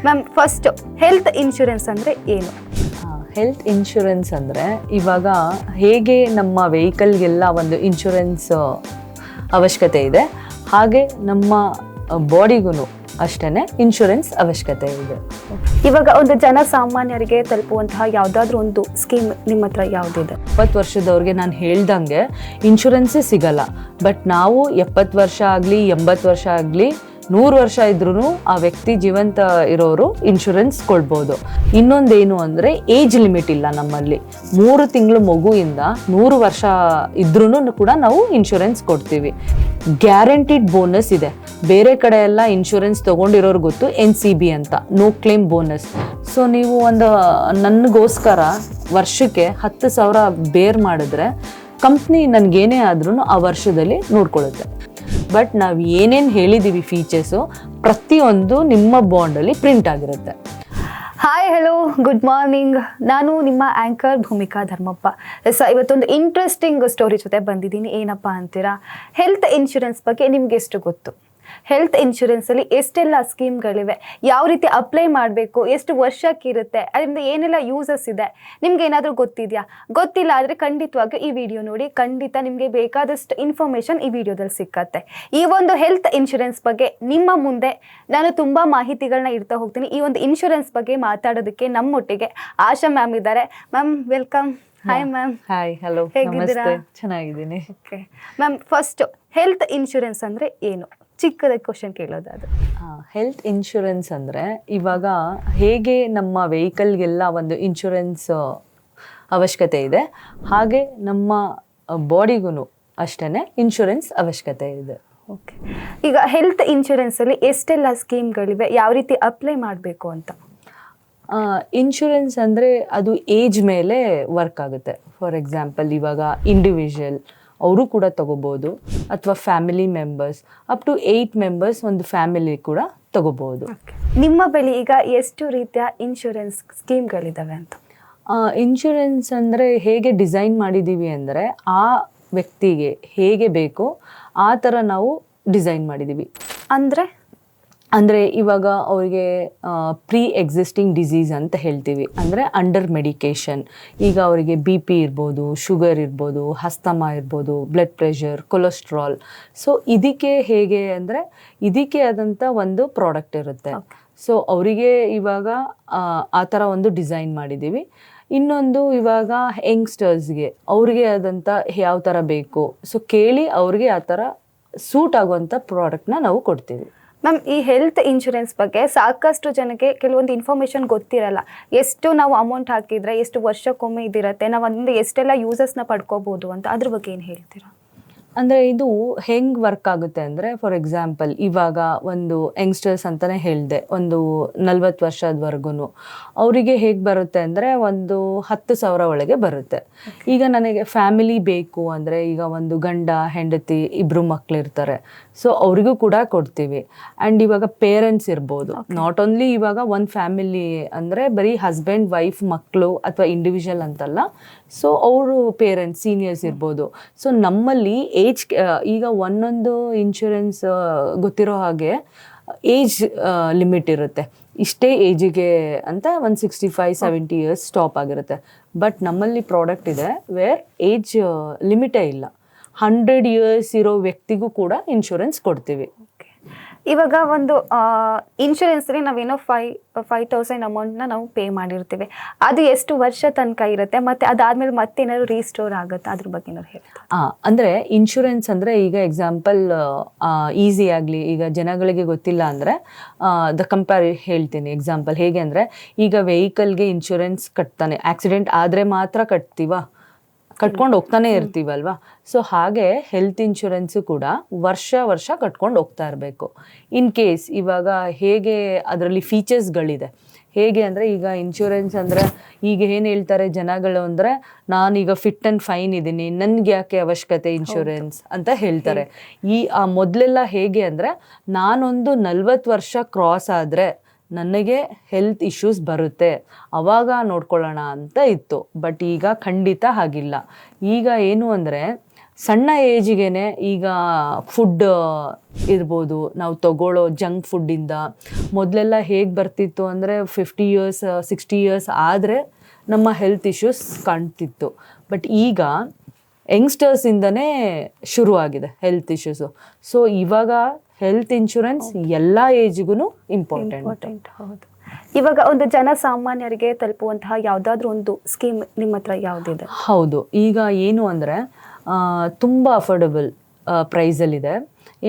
Ma'am first health insurance ಅಂದರೆ ಏನು? Health insurance ಅಂದರೆ ಇವಾಗ ಹೇಗೆ ನಮ್ಮ ವೆಹಿಕಲ್ಗೆಲ್ಲ ಒಂದು ಇನ್ಶೂರೆನ್ಸ್ ಅವಶ್ಯಕತೆ ಇದೆ, ಹಾಗೆ ನಮ್ಮ ಬಾಡಿಗೂ ಅಷ್ಟೇ ಇನ್ಶೂರೆನ್ಸ್ ಅವಶ್ಯಕತೆ ಇದೆ. ಇವಾಗ ಒಂದು ಜನಸಾಮಾನ್ಯರಿಗೆ ತಲುಪುವಂತಹ ಯಾವುದಾದ್ರೂ ಒಂದು ಸ್ಕೀಮ್ ನಿಮ್ಮ ಹತ್ರ ಯಾವುದಿದೆ? 70 ವರ್ಷದವ್ರಿಗೆ ನಾನು ಹೇಳ್ದಂಗೆ ಇನ್ಶೂರೆನ್ಸೇ ಸಿಗಲ್ಲ. ಬಟ್ ನಾವು 70 ವರ್ಷ ಆಗಲಿ 80 ವರ್ಷ ಆಗಲಿ 100 ವರ್ಷ ಇದ್ರೂ ಆ ವ್ಯಕ್ತಿ ಜೀವಂತ ಇರೋರು ಇನ್ಶೂರೆನ್ಸ್ ಕೊಡ್ಬೋದು. ಇನ್ನೊಂದೇನು ಅಂದರೆ ಏಜ್ ಲಿಮಿಟ್ ಇಲ್ಲ ನಮ್ಮಲ್ಲಿ. 3 ತಿಂಗಳು ಮಗುವಿಂದ 100 ವರ್ಷ ಇದ್ರೂ ಕೂಡ ನಾವು ಇನ್ಶೂರೆನ್ಸ್ ಕೊಡ್ತೀವಿ. ಗ್ಯಾರಂಟಿಡ್ ಬೋನಸ್ ಇದೆ. ಬೇರೆ ಕಡೆ ಎಲ್ಲ ಇನ್ಶೂರೆನ್ಸ್ ತೊಗೊಂಡಿರೋರು ಗೊತ್ತು NCB ಅಂತ, ನೋ ಕ್ಲೇಮ್ ಬೋನಸ್. ಸೊ ನೀವು ನನಗೋಸ್ಕರ ವರ್ಷಕ್ಕೆ 10,000 ಬೇರ್ ಮಾಡಿದ್ರೆ ಕಂಪ್ನಿ ನನಗೇನೇ ಆದ್ರೂ ಆ ವರ್ಷದಲ್ಲಿ ನೋಡ್ಕೊಳ್ಳುತ್ತೆ. ಬಟ್ ನಾವು ಏನೇನು ಹೇಳಿದ್ದೀವಿ ಫೀಚರ್ಸು ಪ್ರತಿಯೊಂದು ನಿಮ್ಮ ಬಾಂಡಲ್ಲಿ ಪ್ರಿಂಟ್ ಆಗಿರುತ್ತೆ. ಹಾಯ್ ಹಲೋ ಗುಡ್ ಮಾರ್ನಿಂಗ್, ನಾನು ನಿಮ್ಮ ಆ್ಯಂಕರ್ ಭೂಮಿಕಾ ಧರ್ಮಪ್ಪ. ಇವತ್ತೊಂದು ಇಂಟ್ರೆಸ್ಟಿಂಗ್ ಸ್ಟೋರಿ ಜೊತೆ ಬಂದಿದ್ದೀನಿ. ಏನಪ್ಪ ಅಂತೀರಾ? ಹೆಲ್ತ್ ಇನ್ಶೂರೆನ್ಸ್ ಬಗ್ಗೆ ನಿಮ್ಗೆ ಎಷ್ಟು ಗೊತ್ತು? ಹೆಲ್ತ್ ಇನ್ಶೂರೆನ್ಸಲ್ಲಿ ಎಷ್ಟೆಲ್ಲ ಸ್ಕೀಮ್ಗಳಿವೆ, ಯಾವ ರೀತಿ ಅಪ್ಲೈ ಮಾಡಬೇಕು, ಎಷ್ಟು ವರ್ಷಕ್ಕಿರುತ್ತೆ, ಅದರಿಂದ ಏನೆಲ್ಲ ಯೂಸಸ್ ಇದೆ, ನಿಮ್ಗೆ ಏನಾದರೂ ಗೊತ್ತಿದೆಯಾ? ಗೊತ್ತಿಲ್ಲ ಆದರೆ ಖಂಡಿತವಾಗಿ ಈ ವಿಡಿಯೋ ನೋಡಿ, ಖಂಡಿತ ನಿಮಗೆ ಬೇಕಾದಷ್ಟು ಇನ್ಫಾರ್ಮೇಷನ್ ಈ ವಿಡಿಯೋದಲ್ಲಿ ಸಿಕ್ಕತ್ತೆ. ಈ ಒಂದು ಹೆಲ್ತ್ ಇನ್ಶೂರೆನ್ಸ್ ಬಗ್ಗೆ ನಿಮ್ಮ ಮುಂದೆ ನಾನು ತುಂಬ ಮಾಹಿತಿಗಳನ್ನ ಇಡ್ತಾ ಹೋಗ್ತೀನಿ. ಈ ಒಂದು ಇನ್ಶೂರೆನ್ಸ್ ಬಗ್ಗೆ ಮಾತಾಡೋದಕ್ಕೆ ನಮ್ಮೊಟ್ಟಿಗೆ ಆಶಾ ಮ್ಯಾಮ್ ಇದ್ದಾರೆ. Ma'am welcome. Hi ma'am. Hi hello, ಹೇಗಿದ್ದೀರಾ? ಚೆನ್ನಾಗಿದ್ದೀನಿ. Okay ma'am, first health insurance ಅಂದರೆ ಏನು? ಚಿಕ್ಕದಾಗಿ ಕ್ವಶನ್ ಕೇಳೋದಾದ್ರೆ. ಹೆಲ್ತ್ ಇನ್ಶೂರೆನ್ಸ್ ಅಂದರೆ ಇವಾಗ ಹೇಗೆ ನಮ್ಮ ವೆಹಿಕಲ್ಗೆಲ್ಲ ಒಂದು ಇನ್ಶೂರೆನ್ಸ್ ಅವಶ್ಯಕತೆ ಇದೆ, ಹಾಗೆ ನಮ್ಮ ಬಾಡಿಗೂ ಅಷ್ಟೇ ಇನ್ಶೂರೆನ್ಸ್ ಅವಶ್ಯಕತೆ ಇದೆ. ಓಕೆ, ಈಗ ಹೆಲ್ತ್ ಇನ್ಶೂರೆನ್ಸಲ್ಲಿ ಎಷ್ಟೆಲ್ಲ ಸ್ಕೀಮ್ಗಳಿವೆ, ಯಾವ ರೀತಿ ಅಪ್ಲೈ ಮಾಡಬೇಕು ಅಂತ? ಇನ್ಶೂರೆನ್ಸ್ ಅಂದರೆ ಅದು ಏಜ್ ಮೇಲೆ ವರ್ಕ್ ಆಗುತ್ತೆ. ಫಾರ್ ಎಕ್ಸಾಂಪಲ್ ಇವಾಗ ಇಂಡಿವಿಜುವಲ್ ಅವರು ಕೂಡ ತಗೋಬೋದು, ಅಥವಾ family members up to 8 members ಒಂದು ಫ್ಯಾಮಿಲಿ ಕೂಡ ತಗೋಬೋದು. ನಿಮ್ಮ ಬಳಿ ಈಗ ಎಷ್ಟು ರೀತಿಯ ಇನ್ಶೂರೆನ್ಸ್ ಸ್ಕೀಮ್ಗಳಿದ್ದಾವೆ ಅಂತ? ಇನ್ಶೂರೆನ್ಸ್ ಅಂದರೆ ಹೇಗೆ ಡಿಸೈನ್ ಮಾಡಿದ್ದೀವಿ ಅಂದರೆ ಆ ವ್ಯಕ್ತಿಗೆ ಹೇಗೆ ಬೇಕೋ ಆ ಥರ ನಾವು ಡಿಸೈನ್ ಮಾಡಿದ್ದೀವಿ. ಅಂದರೆ ಇವಾಗ ಅವರಿಗೆ ಪ್ರೀ ಎಕ್ಸಿಸ್ಟಿಂಗ್ ಡಿಸೀಸ್ ಅಂತ ಹೇಳ್ತೀವಿ, ಅಂದರೆ ಅಂಡರ್ ಮೆಡಿಕೇಷನ್. ಈಗ ಅವರಿಗೆ BP ಇರ್ಬೋದು, ಶುಗರ್ ಇರ್ಬೋದು, ಹಸ್ತಮ ಇರ್ಬೋದು, ಬ್ಲಡ್ ಪ್ರೆಷರ್, ಕೊಲೆಸ್ಟ್ರಾಲ್. ಸೊ ಇದಕ್ಕೆ ಹೇಗೆ ಅಂದರೆ ಇದಕ್ಕೆ ಆದಂಥ ಒಂದು ಪ್ರಾಡಕ್ಟ್ ಇರುತ್ತೆ. ಸೊ ಅವರಿಗೆ ಇವಾಗ ಆ ಥರ ಒಂದು ಡಿಸೈನ್ ಮಾಡಿದ್ದೀವಿ. ಇನ್ನೊಂದು ಇವಾಗ ಯಂಗ್ಸ್ಟರ್ಸ್ಗೆ ಅವ್ರಿಗೆ ಆದಂಥ ಯಾವ ಥರ ಬೇಕು, ಸೊ ಕೇಳಿ ಅವ್ರಿಗೆ ಆ ಥರ ಸೂಟ್ ಆಗುವಂಥ ಪ್ರಾಡಕ್ಟ್ನ ನಾವು ಕೊಡ್ತೀವಿ. ಮ್ಯಾಮ್, ಈ ಹೆಲ್ತ್ ಇನ್ಶೂರೆನ್ಸ್ ಬಗ್ಗೆ ಸಾಕಷ್ಟು ಜನಕ್ಕೆ ಕೆಲವೊಂದು ಇನ್ಫಾರ್ಮೇಷನ್ ಗೊತ್ತಿರಲ್ಲ. ಎಷ್ಟು ನಾವು ಅಮೌಂಟ್ ಹಾಕಿದರೆ ಎಷ್ಟು ವರ್ಷಕ್ಕೊಮ್ಮೆ ಇದಿರುತ್ತೆ, ನಾವು ಅದರಿಂದ ಎಷ್ಟೆಲ್ಲ ಯೂಸಸ್ನ ಪಡ್ಕೋಬೋದು ಅಂತ, ಅದ್ರ ಬಗ್ಗೆ ಏನು ಹೇಳ್ತೀರಾ? ಅಂದರೆ ಇದು ಹೆಂಗೆ ವರ್ಕ್ ಆಗುತ್ತೆ ಅಂದರೆ, ಫಾರ್ ಎಕ್ಸಾಂಪಲ್ ಇವಾಗ ಒಂದು ಯಂಗ್ಸ್ಟರ್ಸ್ ಅಂತಲೇ ಹೇಳಿದೆ, ಒಂದು 40 ವರ್ಷದವರೆಗೂ ಅವರಿಗೆ ಹೇಗೆ ಬರುತ್ತೆ ಅಂದರೆ ಒಂದು 10,000 ಒಳಗೆ ಬರುತ್ತೆ. ಈಗ ನನಗೆ ಫ್ಯಾಮಿಲಿ ಬೇಕು ಅಂದರೆ, ಈಗ ಒಂದು ಗಂಡ ಹೆಂಡತಿ 2 ಮಕ್ಕಳಿರ್ತಾರೆ, ಸೊ ಅವರಿಗೂ ಕೂಡ ಕೊಡ್ತೀವಿ. ಆ್ಯಂಡ್ ಇವಾಗ ಪೇರೆಂಟ್ಸ್ ಇರ್ಬೋದು, ನಾಟ್ ಓನ್ಲಿ ಇವಾಗ ಒಂದು ಫ್ಯಾಮಿಲಿ ಅಂದರೆ ಬರೀ ಹಸ್ಬೆಂಡ್ ವೈಫ್ ಮಕ್ಕಳು ಅಥವಾ ಇಂಡಿವಿಜುವಲ್ ಅಂತಲ್ಲ, ಸೊ ಅವರು ಪೇರೆಂಟ್ಸ್ ಸೀನಿಯರ್ಸ್ ಇರ್ಬೋದು. ಸೊ ನಮ್ಮಲ್ಲಿ ಏಜ್ ಈಗ ಒಂದೊಂದು ಇನ್ಶೂರೆನ್ಸ್ ಗೊತ್ತಿರೋ ಹಾಗೆ ಏಜ್ ಲಿಮಿಟ್ ಇರುತ್ತೆ. ಇಷ್ಟೇ ಏಜಿಗೆ ಅಂತ ಒಂದು 65-70 ಇಯರ್ಸ್ ಸ್ಟಾಪ್ ಆಗಿರುತ್ತೆ. ಬಟ್ ನಮ್ಮಲ್ಲಿ ಪ್ರಾಡಕ್ಟ್ ಇದೆ ವೇರ್ ಏಜ್ ಲಿಮಿಟೇ ಇಲ್ಲ. 100 ಇಯರ್ಸ್ ಇರೋ ವ್ಯಕ್ತಿಗೂ ಕೂಡ ಇನ್ಶೂರೆನ್ಸ್ ಕೊಡ್ತೀವಿ. ಇವಾಗ ಒಂದು ಇನ್ಶೂರೆನ್ಸ್ಗೆ ನಾವೇನೋ 5,000 ಅಮೌಂಟ್ನ ನಾವು ಪೇ ಮಾಡಿರ್ತೀವಿ, ಅದು ಎಷ್ಟು ವರ್ಷ ತನಕ ಇರುತ್ತೆ, ಮತ್ತು ಅದಾದಮೇಲೆ ಮತ್ತೇನಾದ್ರು ರೀಸ್ಟೋರ್ ಆಗುತ್ತೆ, ಅದ್ರ ಬಗ್ಗೆ ಏನಾದ್ರು ಹೇಳ್ತೀವಿ? ಅಂದರೆ ಇನ್ಶೂರೆನ್ಸ್ ಅಂದರೆ ಈಗ ಎಕ್ಸಾಂಪಲ್ ಈಸಿ ಆಗಲಿ, ಈಗ ಜನಗಳಿಗೆ ಗೊತ್ತಿಲ್ಲ ಅಂದರೆ ಹೇಳ್ತೀನಿ. ಎಕ್ಸಾಂಪಲ್ ಹೇಗೆ ಅಂದರೆ, ಈಗ ವೆಹಿಕಲ್ಗೆ ಇನ್ಶೂರೆನ್ಸ್ ಕಟ್ತಾನೆ, ಆಕ್ಸಿಡೆಂಟ್ ಆದರೆ ಮಾತ್ರ ಕಟ್ಕೊಂಡು ಹೋಗ್ತಾನೆ ಇರ್ತೀವಲ್ವಾ. ಸೊ ಹಾಗೆ ಹೆಲ್ತ್ ಇನ್ಶೂರೆನ್ಸು ಕೂಡ ವರ್ಷ ಕಟ್ಕೊಂಡು ಹೋಗ್ತಾ ಇರಬೇಕು. ಇನ್ ಕೇಸ್ ಇವಾಗ ಹೇಗೆ ಅದರಲ್ಲಿ ಫೀಚರ್ಸ್ಗಳಿದೆ, ಹೇಗೆ ಅಂದರೆ ಈಗ ಇನ್ಶೂರೆನ್ಸ್ ಅಂದರೆ ಈಗ ಏನು ಹೇಳ್ತಾರೆ ಜನಗಳು ಅಂದರೆ, ನಾನೀಗ ಫಿಟ್ ಆ್ಯಂಡ್ ಫೈನ್ ಇದ್ದೀನಿ, ನನಗೆ ಯಾಕೆ ಅವಶ್ಯಕತೆ ಇನ್ಶೂರೆನ್ಸ್ ಅಂತ ಹೇಳ್ತಾರೆ. ಮೊದಲೆಲ್ಲ ಹೇಗೆ ಅಂದರೆ, ನಾನೊಂದು 40 ವರ್ಷ ಕ್ರಾಸ್ ಆದರೆ ನನಗೆ ಹೆಲ್ತ್ ಇಶ್ಯೂಸ್ ಬರುತ್ತೆ, ಆವಾಗ ನೋಡ್ಕೊಳ್ಳೋಣ ಅಂತ ಇತ್ತು. ಬಟ್ ಈಗ ಖಂಡಿತ ಹಾಗಿಲ್ಲ. ಈಗ ಏನು ಅಂದರೆ ಸಣ್ಣ ಏಜಿಗೆನೆ ಈಗ ಫುಡ್ ಇರ್ಬೋದು, ನಾವು ತಗೊಳ್ಳೋ ಜಂಕ್ ಫುಡ್ಡಿಂದ ಮೊದಲೆಲ್ಲ ಹೇಗೆ ಬರ್ತಿತ್ತು ಅಂದರೆ 50 ಇಯರ್ಸ್ 60 ಇಯರ್ಸ್ ಆದರೆ ನಮ್ಮ ಹೆಲ್ತ್ ಇಶ್ಯೂಸ್ ಕಾಣ್ತಿತ್ತು. ಬಟ್ ಈಗ ಯಂಗ್ಸ್ಟರ್ಸಿಂದನೇ ಶುರುವಾಗಿದೆ ಹೆಲ್ತ್ ಇಶ್ಯೂಸು. ಸೊ ಇವಾಗ ಹೆಲ್ತ್ ಇನ್ಶೂರೆನ್ಸ್ ಎಲ್ಲ ಏಜಿಗೂ ಇಂಪಾರ್ಟೆಂಟ್. ಹೌದು. ಇವಾಗ ಒಂದು ಜನಸಾಮಾನ್ಯರಿಗೆ ತಲುಪುವಂತಹ ಯಾವುದಾದ್ರೂ ಒಂದು ಸ್ಕೀಮ್ ನಿಮ್ಮ ಹತ್ರ ಯಾವುದಿದೆ? ಹೌದು, ಈಗ ಏನು ಅಂದರೆ ತುಂಬ ಅಫೋರ್ಡಬಲ್ ಪ್ರೈಸಲ್ಲಿದೆ.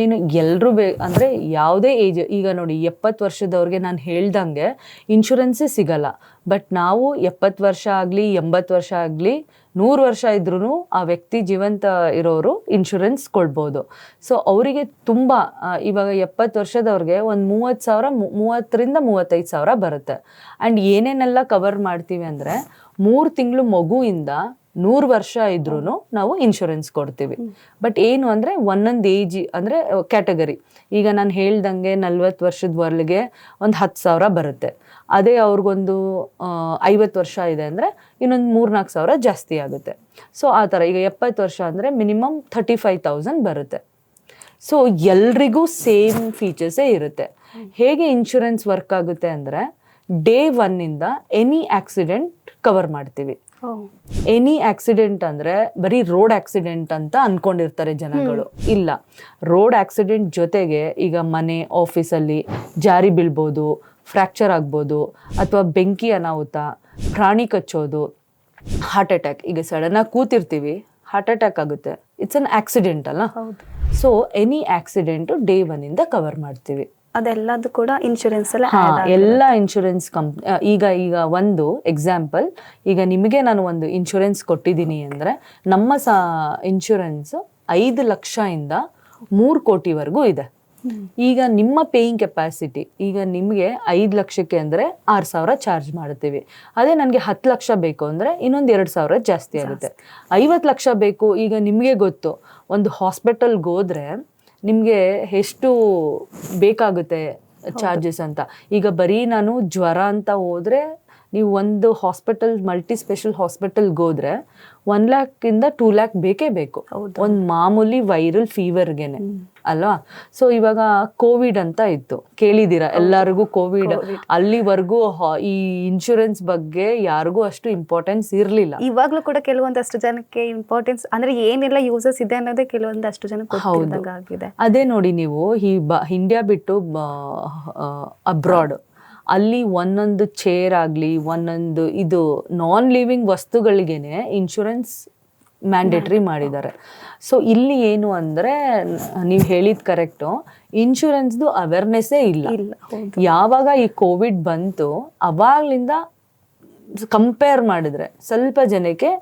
ಏನು ಎಲ್ಲರೂ ಅಂದರೆ ಯಾವುದೇ ಏಜ್, ಈಗ ನೋಡಿ 70 ವರ್ಷದವ್ರಿಗೆ ನಾನು ಹೇಳ್ದಂಗೆ ಇನ್ಶೂರೆನ್ಸೇ ಸಿಗಲ್ಲ. ಬಟ್ ನಾವು 70 ವರ್ಷ ಆಗಲಿ 80 ವರ್ಷ ಆಗಲಿ 100 ವರ್ಷ ಇದ್ರೂ ಆ ವ್ಯಕ್ತಿ ಜೀವಂತ ಇರೋರು ಇನ್ಶೂರೆನ್ಸ್ ಕೊಡ್ಬೋದು. ಸೊ ಅವರಿಗೆ ತುಂಬ ಇವಾಗ 70 ವರ್ಷದವ್ರಿಗೆ ಒಂದು 30,000 30ರಿಂದ 35,000 ಬರುತ್ತೆ. ಆ್ಯಂಡ್ ಏನೇನೆಲ್ಲ ಕವರ್ ಮಾಡ್ತೀವಿ ಅಂದರೆ 3 ತಿಂಗಳು ಮಗುವಿಂದ 100 ವರ್ಷ ಇದ್ರೂ ನಾವು ಇನ್ಶೂರೆನ್ಸ್ ಕೊಡ್ತೀವಿ. ಬಟ್ ಏನು ಅಂದರೆ ಒಂದೊಂದು ಏಜ್ ಅಂದರೆ ಕ್ಯಾಟಗರಿ, ಈಗ ನಾನು ಹೇಳ್ದಂಗೆ 40 ವರ್ಷದವರೆಗೆ ಒಂದು 10,000 ಬರುತ್ತೆ. ಅದೇ ಅವ್ರಿಗೊಂದು 50 ವರ್ಷ ಇದೆ ಅಂದರೆ ಇನ್ನೊಂದು 3-4,000 ಜಾಸ್ತಿ ಆಗುತ್ತೆ. ಸೊ ಆ ಥರ ಈಗ 70 ವರ್ಷ ಅಂದರೆ ಮಿನಿಮಮ್ 35,000 ಬರುತ್ತೆ. ಸೊ ಎಲ್ರಿಗೂ ಸೇಮ್ ಫೀಚರ್ಸೇ ಇರುತ್ತೆ. ಹೇಗೆ ಇನ್ಶೂರೆನ್ಸ್ ವರ್ಕ್ ಆಗುತ್ತೆ ಅಂದರೆ ಡೇ 1ಇಂದ ಎನಿ ಆಕ್ಸಿಡೆಂಟ್ ಕವರ್ ಮಾಡ್ತೀವಿ. ಎನಿ ಆಕ್ಸಿಡೆಂಟ್ ಅಂದರೆ ಬರೀ ರೋಡ್ ಆಕ್ಸಿಡೆಂಟ್ ಅಂತ ಅನ್ಕೊಂಡಿರ್ತಾರೆ ಜನಗಳು. ಇಲ್ಲ, ರೋಡ್ ಆಕ್ಸಿಡೆಂಟ್ ಜೊತೆಗೆ ಈಗ ಮನೆ ಆಫೀಸಲ್ಲಿ ಜಾರಿ ಬೀಳ್ಬೋದು, ಫ್ರ್ಯಾಕ್ಚರ್ ಆಗ್ಬೋದು, ಅಥವಾ ಬೆಂಕಿ ಅನಾಹುತ, ಪ್ರಾಣಿ ಕಚ್ಚೋದು, ಹಾರ್ಟ್ ಅಟ್ಯಾಕ್. ಈಗ ಸಡನ್ನಾಗಿ ಕೂತಿರ್ತೀವಿ, ಹಾರ್ಟ್ ಅಟ್ಯಾಕ್ ಆಗುತ್ತೆ, ಇಟ್ಸ್ ಅನ್ ಆಕ್ಸಿಡೆಂಟ್ ಅಲ್ಲ. ಸೊ ಎನಿ ಆಕ್ಸಿಡೆಂಟು ಡೇ 1ಇಂದ ಕವರ್ ಮಾಡ್ತೀವಿ. ಅದೆಲ್ಲದು ಕೂಡ ಇನ್ಶೂರೆನ್ಸ್ ಎಲ್ಲ ಇನ್ಶೂರೆನ್ಸ್ ಈಗ ಒಂದು ಎಕ್ಸಾಂಪಲ್, ಈಗ ನಿಮಗೆ ನಾನು ಒಂದು ಇನ್ಶೂರೆನ್ಸ್ ಕೊಟ್ಟಿದ್ದೀನಿ ಅಂದರೆ ನಮ್ಮ ಇನ್ಶೂರೆನ್ಸ್ 5 ಲಕ್ಷದಿಂದ 3 ಕೋಟಿವರೆಗೂ ಇದೆ. ಈಗ ನಿಮ್ಮ ಪೇಯಿಂಗ್ ಕೆಪಾಸಿಟಿ, ಈಗ ನಿಮಗೆ 5 ಲಕ್ಷಕ್ಕೆ ಅಂದರೆ 6,000 ಚಾರ್ಜ್ ಮಾಡ್ತೀವಿ. ಅದೇ ನನಗೆ 10 ಲಕ್ಷ ಬೇಕು ಅಂದರೆ ಇನ್ನೊಂದು 2,000 ಜಾಸ್ತಿ ಆಗುತ್ತೆ. 50 ಲಕ್ಷ ಬೇಕು, ಈಗ ನಿಮಗೆ ಗೊತ್ತು ಒಂದು ಹಾಸ್ಪಿಟಲ್ಗೆ ಹೋದರೆ ನಿಮಗೆ ಎಷ್ಟು ಬೇಕಾಗುತ್ತೆ ಚಾರ್ಜಸ್ ಅಂತ. ಈಗ ಬರೀ ನಾನು ಜ್ವರ ಅಂತ ಹೋದರೆ ನೀವು ಒಂದು ಮಲ್ಟಿ ಸ್ಪೆಷಲ್ ಹಾಸ್ಪಿಟಲ್ಗೆ ಹೋದರೆ 1 ಲ್ಯಾಕಿಂದ 2 ಲ್ಯಾಕ್ ಬೇಕೇ ಬೇಕು, ಒಂದು ಮಾಮೂಲಿ ವೈರಲ್ ಫೀವರ್ಗೆನೆ ಅಲ್ವಾ. ಸೊ ಇವಾಗ ಕೋವಿಡ್ ಅಂತ ಇತ್ತು, ಕೇಳಿದ್ದೀರಾ ಎಲ್ಲರಿಗೂ ಕೋವಿಡ್. ಅಲ್ಲಿವರೆಗೂ ಈ ಇನ್ಶೂರೆನ್ಸ್ ಬಗ್ಗೆ ಯಾರಿಗೂ ಅಷ್ಟು ಇಂಪಾರ್ಟೆನ್ಸ್ ಇರಲಿಲ್ಲ. ಇವಾಗಲೂ ಕೂಡ ಕೆಲವೊಂದಷ್ಟು ಜನಕ್ಕೆ ಇಂಪಾರ್ಟೆನ್ಸ್ ಅಂದ್ರೆ ಏನೆಲ್ಲ ಯೂಸಸ್ ಇದೆ ಅನ್ನೋದೇ ಕೆಲವೊಂದಷ್ಟು ಜನಕ್ಕೆ ಗೊತ್ತಿಲ್ಲದಂಗಾಗಿದೆ. ಅದೇ ನೋಡಿ, ನೀವು ಇಂಡಿಯಾ ಬಿಟ್ಟು ಅಬ್ರಾಡ್ ಅಲ್ಲಿ ಒಂದೊಂದು ಚೇರ್ ಆಗಲಿ ಒಂದೊಂದು ಇದು ನಾನ್ ಲಿವಿಂಗ್ ವಸ್ತುಗಳಿಗೇನೆ ಇನ್ಶೂರೆನ್ಸ್ ಮ್ಯಾಂಡೇಟ್ರಿ ಮಾಡಿದ್ದಾರೆ. ಸೊ ಇಲ್ಲಿ ಏನು ಅಂದರೆ ನೀವು ಹೇಳಿದ ಕರೆಕ್ಟು, ಇನ್ಶೂರೆನ್ಸ್ದು ಅವೇರ್ನೆಸ್ಸೇ ಇಲ್ಲ. ಯಾವಾಗ ಈ ಕೋವಿಡ್ ಬಂತು ಅವಾಗಲಿಂದ ಕಂಪೇರ್ ಮಾಡಿದ್ರೆ ಸ್ವಲ್ಪ ಜನಕ್ಕೆ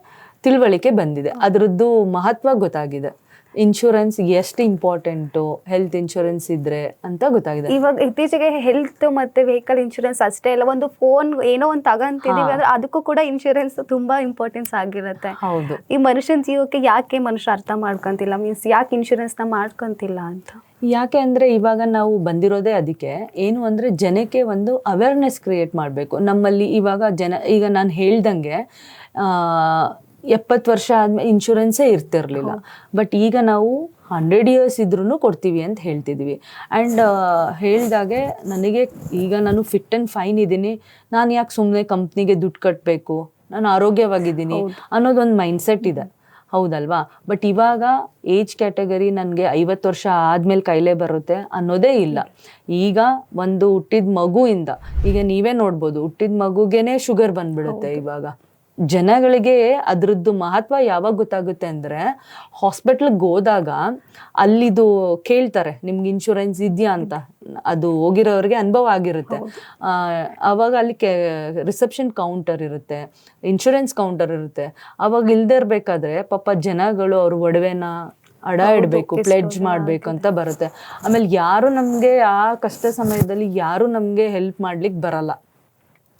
ತಿಳುವಳಿಕೆ ಬಂದಿದೆ, ಅದರದ್ದು ಮಹತ್ವ ಗೊತ್ತಾಗಿದೆ. ಇನ್ಶೂರೆನ್ಸ್ ಎಷ್ಟು ಇಂಪಾರ್ಟೆಂಟು, ಹೆಲ್ತ್ ಇನ್ಶೂರೆನ್ಸ್ ಇದ್ರೆ ಅಂತ ಗೊತ್ತಾಗಿದೆ. ಇವಾಗ ಇತ್ತೀಚೆಗೆ ಹೆಲ್ತ್ ಮತ್ತೆ ವೆಹಿಕಲ್ ಇನ್ಶೂರೆನ್ಸ್ ಅಷ್ಟೇ ಅಲ್ಲ, ಒಂದು ಫೋನ್ ಏನೋ ಒಂದು ತಗೊಂತಿದೀವಿ ಅಂದ್ರೆ ಅದಕ್ಕೂ ಕೂಡ ಇನ್ಶೂರೆನ್ಸ್ ತುಂಬಾ ಇಂಪಾರ್ಟೆನ್ಸ್ ಆಗಿರುತ್ತೆ. ಹೌದು, ಈ ಮನುಷ್ಯನ ಜೀವಕ್ಕೆ ಯಾಕೆ ಮನುಷ್ಯ ಅರ್ಥ ಮಾಡ್ಕೊಂತಿಲ್ಲ, ಮೀನ್ಸ್ ಯಾಕೆ ಇನ್ಶೂರೆನ್ಸ್ ನ ಮಾಡ್ಕೊಂತಿಲ್ಲ ಅಂತ. ಯಾಕೆ ಅಂದರೆ ಇವಾಗ ನಾವು ಬಂದಿರೋದೇ ಅದಕ್ಕೆ, ಏನು ಅಂದರೆ ಜನಕ್ಕೆ ಒಂದು ಅವೇರ್ನೆಸ್ ಕ್ರಿಯೇಟ್ ಮಾಡಬೇಕು ನಮ್ಮಲ್ಲಿ. ಈಗ ನಾನು ಹೇಳ್ದಂಗೆ 70 ವರ್ಷ ಆದ್ಮೇಲೆ ಇನ್ಶೂರೆನ್ಸೇ ಇರ್ತಿರ್ಲಿಲ್ಲ. ಬಟ್ ಈಗ ನಾವು 100 ಇಯರ್ಸ್ ಇದ್ರೂ ಕೊಡ್ತೀವಿ ಅಂತ ಹೇಳ್ತಿದ್ವಿ. ಆ್ಯಂಡ್ ಹೇಳಿದಾಗೆ ನನಗೆ ಈಗ ನಾನು ಫಿಟ್ ಆ್ಯಂಡ್ ಫೈನ್ ಇದ್ದೀನಿ, ನಾನು ಯಾಕೆ ಸುಮ್ಮನೆ ಕಂಪ್ನಿಗೆ ದುಡ್ಡು ಕಟ್ಟಬೇಕು, ನಾನು ಆರೋಗ್ಯವಾಗಿದ್ದೀನಿ ಅನ್ನೋದೊಂದು ಮೈಂಡ್ಸೆಟ್ ಇದೆ, ಹೌದಲ್ವಾ. ಬಟ್ ಇವಾಗ ಏಜ್ ಕ್ಯಾಟಗರಿ ನನಗೆ 50 ವರ್ಷ ಆದಮೇಲೆ ಕಾಯಿಲೆ ಬರುತ್ತೆ ಅನ್ನೋದೇ ಇಲ್ಲ. ಈಗ ಒಂದು ಹುಟ್ಟಿದ ಮಗುವಿಂದ, ಈಗ ನೀವೇ ನೋಡ್ಬೋದು, ಹುಟ್ಟಿದ ಮಗುಗೇನೆ ಶುಗರ್ ಬಂದ್ಬಿಡುತ್ತೆ. ಇವಾಗ ಜನಗಳಿಗೆ ಅದರದ್ದು ಮಹತ್ವ ಯಾವಾಗ ಗೊತ್ತಾಗುತ್ತೆ ಅಂದರೆ ಹಾಸ್ಪಿಟ್ಲಿಗೆ ಹೋದಾಗ ಅಲ್ಲಿದು ಕೇಳ್ತಾರೆ ನಿಮ್ಗೆ ಇನ್ಶೂರೆನ್ಸ್ ಇದೆಯಾ ಅಂತ. ಅದು ಹೋಗಿರೋರಿಗೆ ಅನುಭವ ಆಗಿರುತ್ತೆ. ಆವಾಗ ಅಲ್ಲಿ ರಿಸೆಪ್ಷನ್ ಕೌಂಟರ್ ಇರುತ್ತೆ, ಇನ್ಶೂರೆನ್ಸ್ ಕೌಂಟರ್ ಇರುತ್ತೆ. ಅವಾಗ ಇಲ್ದೇ ಇರಬೇಕಾದ್ರೆ ಪಾಪ ಜನಗಳು ಅವ್ರ ಒಡವೆನ ಅಡ ಇಡಬೇಕು, ಪ್ಲೆಡ್ಜ್ ಮಾಡಬೇಕು ಅಂತ ಬರುತ್ತೆ. ಆಮೇಲೆ ಯಾರು ನಮಗೆ ಆ ಕಷ್ಟ ಸಮಯದಲ್ಲಿ ಯಾರು ನಮಗೆ ಹೆಲ್ಪ್ ಮಾಡ್ಲಿಕ್ಕೆ ಬರಲ್ಲ,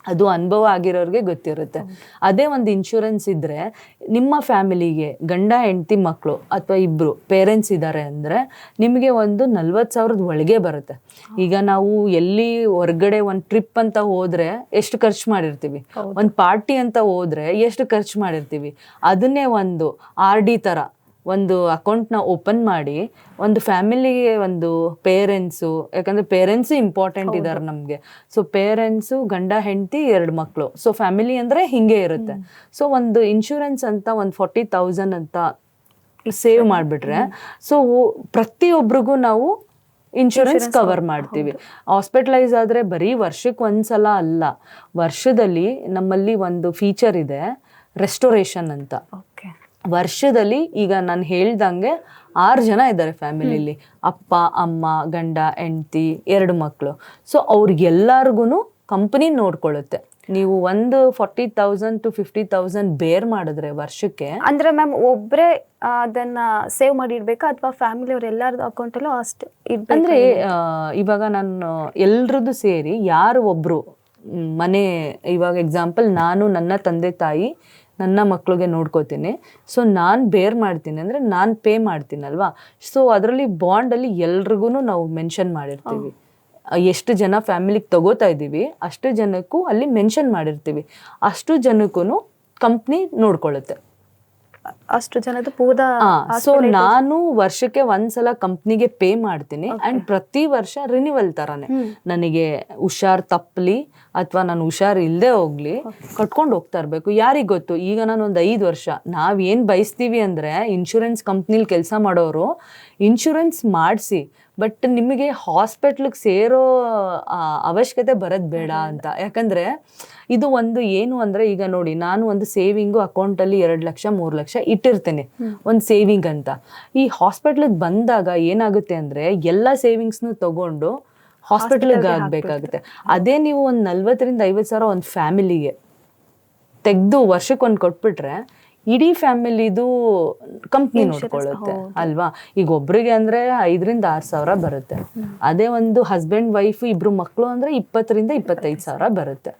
ಅದು ಅನುಭವ ಆಗಿರೋರಿಗೆ ಗೊತ್ತಿರುತ್ತೆ. ಅದೇ ಒಂದು ಇನ್ಶೂರೆನ್ಸ್ ಇದ್ದರೆ ನಿಮ್ಮ ಫ್ಯಾಮಿಲಿಗೆ ಗಂಡ ಹೆಂಡತಿ ಮಕ್ಕಳು ಅಥವಾ ಇಬ್ಬರು ಪೇರೆಂಟ್ಸ್ ಇದ್ದಾರೆ ಅಂದರೆ ನಿಮಗೆ ಒಂದು 40,000 ಒಳಗೆ ಬರುತ್ತೆ. ಈಗ ನಾವು ಎಲ್ಲಿ ಹೊರಗಡೆ ಒಂದು ಟ್ರಿಪ್ ಅಂತ ಹೋದರೆ ಎಷ್ಟು ಖರ್ಚು ಮಾಡಿರ್ತೀವಿ, ಒಂದು ಪಾರ್ಟಿ ಅಂತ ಹೋದರೆ ಎಷ್ಟು ಖರ್ಚು ಮಾಡಿರ್ತೀವಿ, ಅದನ್ನೇ ಒಂದು RD ಥರ ಒಂದು ಅಕೌಂಟ್ನ ಓಪನ್ ಮಾಡಿ ಒಂದು ಫ್ಯಾಮಿಲಿಗೆ ಒಂದು ಪೇರೆಂಟ್ಸು, ಯಾಕಂದರೆ ಪೇರೆಂಟ್ಸು ಇಂಪಾರ್ಟೆಂಟ್ ಇದ್ದಾರೆ ನಮಗೆ. ಸೊ ಪೇರೆಂಟ್ಸು, ಗಂಡ ಹೆಂಡತಿ, 2 ಮಕ್ಕಳು. ಸೊ ಫ್ಯಾಮಿಲಿ ಅಂದರೆ ಹಿಂಗೆ ಇರುತ್ತೆ. ಸೊ ಒಂದು ಇನ್ಶೂರೆನ್ಸ್ ಅಂತ ಒಂದು 40,000 ಅಂತ ಸೇವ್ ಮಾಡಿಬಿಟ್ರೆ ಸೊ ಪ್ರತಿಯೊಬ್ಬರಿಗೂ ನಾವು ಇನ್ಶೂರೆನ್ಸ್ ಕವರ್ ಮಾಡ್ತೀವಿ. ಹಾಸ್ಪಿಟಲೈಸ್ ಆದರೆ ಬರೀ ವರ್ಷಕ್ಕೆ ಒಂದ್ಸಲ ಅಲ್ಲ, ವರ್ಷದಲ್ಲಿ ನಮ್ಮಲ್ಲಿ ಒಂದು ಫೀಚರ್ ಇದೆ ರೆಸ್ಟೋರೇಷನ್ ಅಂತ. ವರ್ಷದಲ್ಲಿ ಈಗ ನಾನು ಹೇಳ್ದಂಗೆ 6 ಜನ ಇದ್ದಾರೆ ಫ್ಯಾಮಿಲಿಲಿ, ಅಪ್ಪ ಅಮ್ಮ ಗಂಡ ಹೆಂಡತಿ 2 ಮಕ್ಕಳು. ಸೊ ಅವ್ರಿಗೆಲ್ಲರಿಗೂ ಕಂಪನಿ ನೋಡ್ಕೊಳ್ಳುತ್ತೆ. ನೀವು ಒಂದು 40,000 to 50,000 ಬೇರ್ ಮಾಡಿದ್ರೆ ವರ್ಷಕ್ಕೆ, ಅಂದ್ರೆ ಮ್ಯಾಮ್ ಒಬ್ರೇ ಅದನ್ನ ಸೇವ್ ಮಾಡಿ ಇಡ್ಬೇಕಾ ಅಥವಾ ಫ್ಯಾಮಿಲಿ ಅವ್ರ ಎಲ್ಲರ ಅಕೌಂಟಲ್ಲೂ ಅಷ್ಟು ಅಂದ್ರೆ ಇವಾಗ ನಾನು ಎಲ್ರದ್ದು ಸೇರಿ ಯಾರು ಒಬ್ರು ಮನೆ, ಇವಾಗ ಎಕ್ಸಾಂಪಲ್ ನಾನು ನನ್ನ ತಂದೆ ತಾಯಿ ನನ್ನ ಮಕ್ಳಿಗೆ ನೋಡ್ಕೋತೀನಿ. ಸೊ ನಾನು ಬೇರ್ ಮಾಡ್ತೀನಿ ಅಂದರೆ ನಾನು ಪೇ ಮಾಡ್ತೀನಲ್ವಾ. ಸೊ ಅದರಲ್ಲಿ ಬಾಂಡಲ್ಲಿ ಎಲ್ರಿಗೂ ನಾವು ಮೆನ್ಷನ್ ಮಾಡಿರ್ತೀವಿ. ಎಷ್ಟು ಜನ ಫ್ಯಾಮಿಲಿಗೆ ತಗೋತಾ ಇದ್ದೀವಿ ಅಷ್ಟು ಜನಕ್ಕೂ ಅಲ್ಲಿ ಮೆನ್ಷನ್ ಮಾಡಿರ್ತೀವಿ. ಅಷ್ಟು ಜನಕ್ಕೂ ಕಂಪ್ನಿ ನೋಡ್ಕೊಳ್ಳುತ್ತೆ. ಅಷ್ಟು ಜನದ ಪೂರ. ಸೊ ನಾನು ವರ್ಷಕ್ಕೆ ಒಂದ್ಸಲ ಕಂಪ್ನಿಗೆ ಪೇ ಮಾಡ್ತೀನಿ ಅಂಡ್ ಪ್ರತಿ ವರ್ಷ ರಿನಿವಲ್ ತರಾನೆ. ನನಗೆ ಹುಷಾರ್ ತಪ್ಪಲಿ ಅಥವಾ ನಾನು ಹುಷಾರ್ ಇಲ್ಲದೆ ಹೋಗ್ಲಿ ಕಟ್ಕೊಂಡು ಹೋಗ್ತಾ ಇರ್ಬೇಕು. ಯಾರಿಗ್ ಗೊತ್ತು, ಈಗ ನಾನು ಒಂದು 5 ವರ್ಷ ನಾವೇನ್ ಬಯಸ್ತೀವಿ ಅಂದ್ರೆ ಇನ್ಶೂರೆನ್ಸ್ ಕಂಪ್ನಿಲಿ ಕೆಲಸ ಮಾಡೋರು ಇನ್ಶೂರೆನ್ಸ್ ಮಾಡಿಸಿ, ಬಟ್ ನಿಮಗೆ ಹಾಸ್ಪಿಟ್ಲಿಗೆ ಸೇರೋ ಅವಶ್ಯಕತೆ ಬರೋದು ಬೇಡ ಅಂತ. ಯಾಕಂದರೆ ಇದು ಒಂದು ಏನು ಅಂದರೆ, ಈಗ ನೋಡಿ ನಾನು ಒಂದು ಸೇವಿಂಗು ಅಕೌಂಟಲ್ಲಿ 2 ಲಕ್ಷ 3 ಲಕ್ಷ ಇಟ್ಟಿರ್ತೀನಿ ಒಂದು ಸೇವಿಂಗ್ ಅಂತ. ಈ ಹಾಸ್ಪಿಟ್ಲಿಗೆ ಬಂದಾಗ ಏನಾಗುತ್ತೆ ಅಂದರೆ ಎಲ್ಲ ಸೇವಿಂಗ್ಸ್ನು ತಗೊಂಡು ಹಾಸ್ಪಿಟ್ಲಿಗೆ ಆಗಬೇಕಾಗುತ್ತೆ. ಅದೇ ನೀವು ಒಂದು 40,000 to 50,000 ಒಂದು ಫ್ಯಾಮಿಲಿಗೆ ತೆಗೆದು ವರ್ಷಕ್ಕೊಂದು ಕೊಟ್ಬಿಟ್ರೆ ಇಡೀ ಫ್ಯಾಮಿಲಿದು ಕಂಪ್ನಿ ನೋಡ್ಕೊಳ್ಳುತ್ತೆ ಅಲ್ವಾ. ಈಗ ಒಬ್ರಿಗೆ ಅಂದ್ರೆ 5,000 to 6,000 ಬರುತ್ತೆ. ಅದೇ ಒಂದು ಹಸ್ಬೆಂಡ್ ವೈಫ್ 2 ಮಕ್ಕಳು ಅಂದ್ರೆ 20,000 to 25,000 ಬರುತ್ತೆ.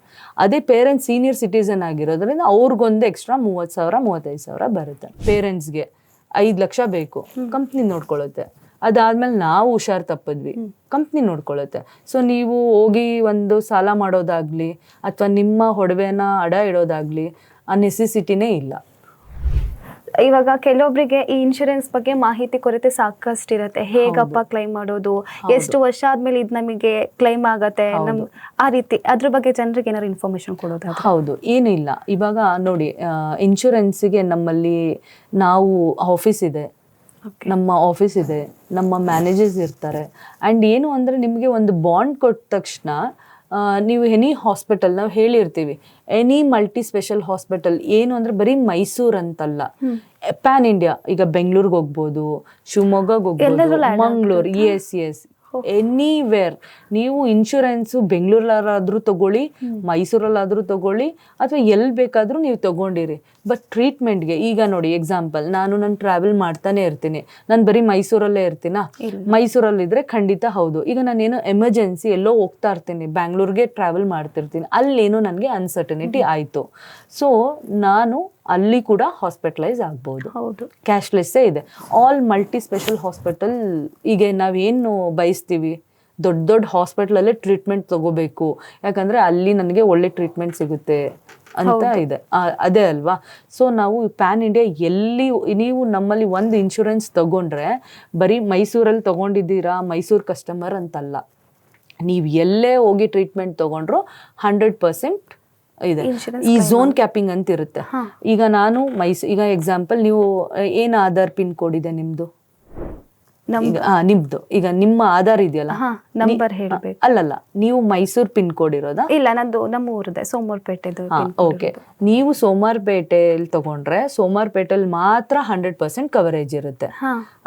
ಅದೇ ಪೇರೆಂಟ್ಸ್ ಸೀನಿಯರ್ ಸಿಟಿಸನ್ ಆಗಿರೋದ್ರಿಂದ ಅವ್ರಿಗೊಂದು ಎಕ್ಸ್ಟ್ರಾ 30,000 35,000 ಬರುತ್ತೆ. ಪೇರೆಂಟ್ಸ್ಗೆ 5 ಲಕ್ಷ ಬೇಕು, ಕಂಪ್ನಿ ನೋಡ್ಕೊಳ್ಳುತ್ತೆ. ಅದಾದ್ಮೇಲೆ ನಾವು ಹುಷಾರ್ ತಪ್ಪಿದ್ವಿ, ಕಂಪ್ನಿ ನೋಡ್ಕೊಳ್ಳುತ್ತೆ. ಸೊ ನೀವು ಹೋಗಿ ಒಂದು ಸಾಲ ಮಾಡೋದಾಗ್ಲಿ ಅಥವಾ ನಿಮ್ಮ ಒಡವೆನ ಅಡ ಇಡೋದಾಗ್ಲಿ ಆ ನೆಸೆಸಿಟಿನೇ ಇಲ್ಲ. ಇವಾಗ ಕೆಲವೊಬ್ಬರಿಗೆ ಈ ಇನ್ಶೂರೆನ್ಸ್ ಬಗ್ಗೆ ಮಾಹಿತಿ ಕೊರತೆ ಸಾಕಷ್ಟು ಇರುತ್ತೆ. ಹೇಗಪ್ಪ ಕ್ಲೈಮ್ ಮಾಡೋದು, ಎಷ್ಟು ವರ್ಷ ಆದ್ಮೇಲೆ ಇದು ನಮಗೆ ಕ್ಲೈಮ್ ಆಗತ್ತೆ, ಆ ರೀತಿ ಅದ್ರ ಬಗ್ಗೆ ಜನರಿಗೆ ಏನಾದ್ರು ಇನ್ಫಾರ್ಮೇಶನ್ ಕೊಡೋದು? ಹೌದು, ಏನಿಲ್ಲ. ಇವಾಗ ನೋಡಿ, ಇನ್ಶೂರೆನ್ಸ್ಗೆ ನಮ್ಮಲ್ಲಿ ನಾವು ಆಫೀಸ್ ಇದೆ, ನಮ್ಮ ಆಫೀಸ್ ಇದೆ, ನಮ್ಮ ಮ್ಯಾನೇಜರ್ಸ್ ಇರ್ತಾರೆ. ಆ್ಯಂಡ್ ಏನು ಅಂದರೆ ನಿಮಗೆ ಒಂದು ಬಾಂಡ್ ಕೊಟ್ಟ ತಕ್ಷಣ ನೀವು ಎನಿ ಹಾಸ್ಪಿಟಲ್, ನಾವು ಹೇಳಿರ್ತೀವಿ ಎನಿ ಮಲ್ಟಿ ಸ್ಪೆಷಲ್ ಹಾಸ್ಪಿಟಲ್, ಏನು ಅಂದರೆ ಬರೀ ಮೈಸೂರು ಅಂತಲ್ಲ, ಪ್ಯಾನ್ ಇಂಡಿಯಾ. ಈಗ ಬೆಂಗಳೂರಿಗೆ ಹೋಗ್ಬೋದು, ಶಿವಮೊಗ್ಗಗೆ ಹೋಗ್ಬೋದು, ಮಂಗಳೂರು, ಎಸ್ ಎನಿವೇರ್. ನೀವು ಇನ್ಶೂರೆನ್ಸು ಬೆಂಗಳೂರಲ್ಲಾದ್ರೂ ತಗೊಳ್ಳಿ, ಮೈಸೂರಲ್ಲಾದ್ರೂ ತಗೊಳ್ಳಿ, ಅಥವಾ ಎಲ್ಲಿ ಬೇಕಾದರೂ ನೀವು ತಗೊಂಡಿರಿ. ಬಟ್ ಟ್ರೀಟ್ಮೆಂಟ್ಗೆ ಈಗ ನೋಡಿ ಎಕ್ಸಾಂಪಲ್, ನಾನು ಟ್ರಾವೆಲ್ ಮಾಡ್ತಾನೆ ಇರ್ತೀನಿ, ನಾನು ಬರೀ ಮೈಸೂರಲ್ಲೇ ಇರ್ತೀನಾ? ಮೈಸೂರಲ್ಲಿದ್ದರೆ ಖಂಡಿತ ಹೌದು. ಈಗ ನಾನೇನು ಎಮರ್ಜೆನ್ಸಿ ಎಲ್ಲೋ ಹೋಗ್ತಾ ಇರ್ತೀನಿ, ಬ್ಯಾಂಗ್ಳೂರ್ಗೆ ಟ್ರಾವೆಲ್ ಮಾಡ್ತಿರ್ತೀನಿ, ಅಲ್ಲೇನೋ ನನಗೆ ಅನ್ಸರ್ಟನಿಟಿ ಆಯಿತು, ಸೊ ನಾನು ಅಲ್ಲಿ ಕೂಡ ಹಾಸ್ಪಿಟಲೈಸ್ ಆಗ್ಬೋದು. ಹೌದು, ಕ್ಯಾಶ್ಲೆಸ್ಸೇ ಇದೆ. All multi special hospital. ಈಗ ನಾವೇನು ಬಯಸ್ತೀವಿ, ದೊಡ್ಡ ದೊಡ್ಡ ಹಾಸ್ಪಿಟ್ಲಲ್ಲೇ ಟ್ರೀಟ್ಮೆಂಟ್ ತಗೋಬೇಕು, ಯಾಕಂದರೆ ಅಲ್ಲಿ ನನಗೆ ಒಳ್ಳೆ ಟ್ರೀಟ್ಮೆಂಟ್ ಸಿಗುತ್ತೆ ಅಂತ ಇದೆ, ಅದೇ ಅಲ್ವಾ. ಸೊ ನಾವು ಪ್ಯಾನ್ ಇಂಡಿಯಾ ಎಲ್ಲಿ ನೀವು ನಮ್ಮಲ್ಲಿ ಒಂದು ಇನ್ಶೂರೆನ್ಸ್ ತಗೊಂಡ್ರೆ ಬರೀ ಮೈಸೂರಲ್ಲಿ ತಗೊಂಡಿದ್ದೀರಾ, ಮೈಸೂರು ಕಸ್ಟಮರ್ ಅಂತಲ್ಲ, ನೀವು ಎಲ್ಲೇ ಹೋಗಿ ಟ್ರೀಟ್ಮೆಂಟ್ ತಗೊಂಡ್ರು 100% ಇದೆ. ಈ ಝೋನ್ ಕ್ಯಾಪಿಂಗ್ ಅಂತ ಇರುತ್ತೆ. ಈಗ ನಾನು ಈಗ ಎಕ್ಸಾಂಪಲ್, ನೀವು ಏನು ಆಧಾರ್ ಪಿನ್ ಕೋಡ್ ಇದೆ ನಿಮ್ದು? ನಿಮ್ದು ಈಗ ನಿಮ್ಮ ಆಧಾರ್ ಇದೆಯಲ್ಲ, ನಂಬರ್ ಹೇಳಬೇಕು. ಅಲ್ಲಲ್ಲ, ನೀವು ಮೈಸೂರು ಪಿನ್ ಕೋಡ್ ಇರೋದಾ? ಇಲ್ಲ, ನಂದು ನಮ್ಮ ಊರದೆ ಸೋಮವಾರಪೇಟೆದು. ಓಕೆ, ನೀವು ಸೋಮವಾರಪೇಟೆಯಲ್ಲಿ ತಗೊಂಡ್ರೆ ಸೋಮವಾರಪೇಟೆಯಲ್ಲಿ ಮಾತ್ರ 100% ಕವರೇಜ್ ಇರುತ್ತೆ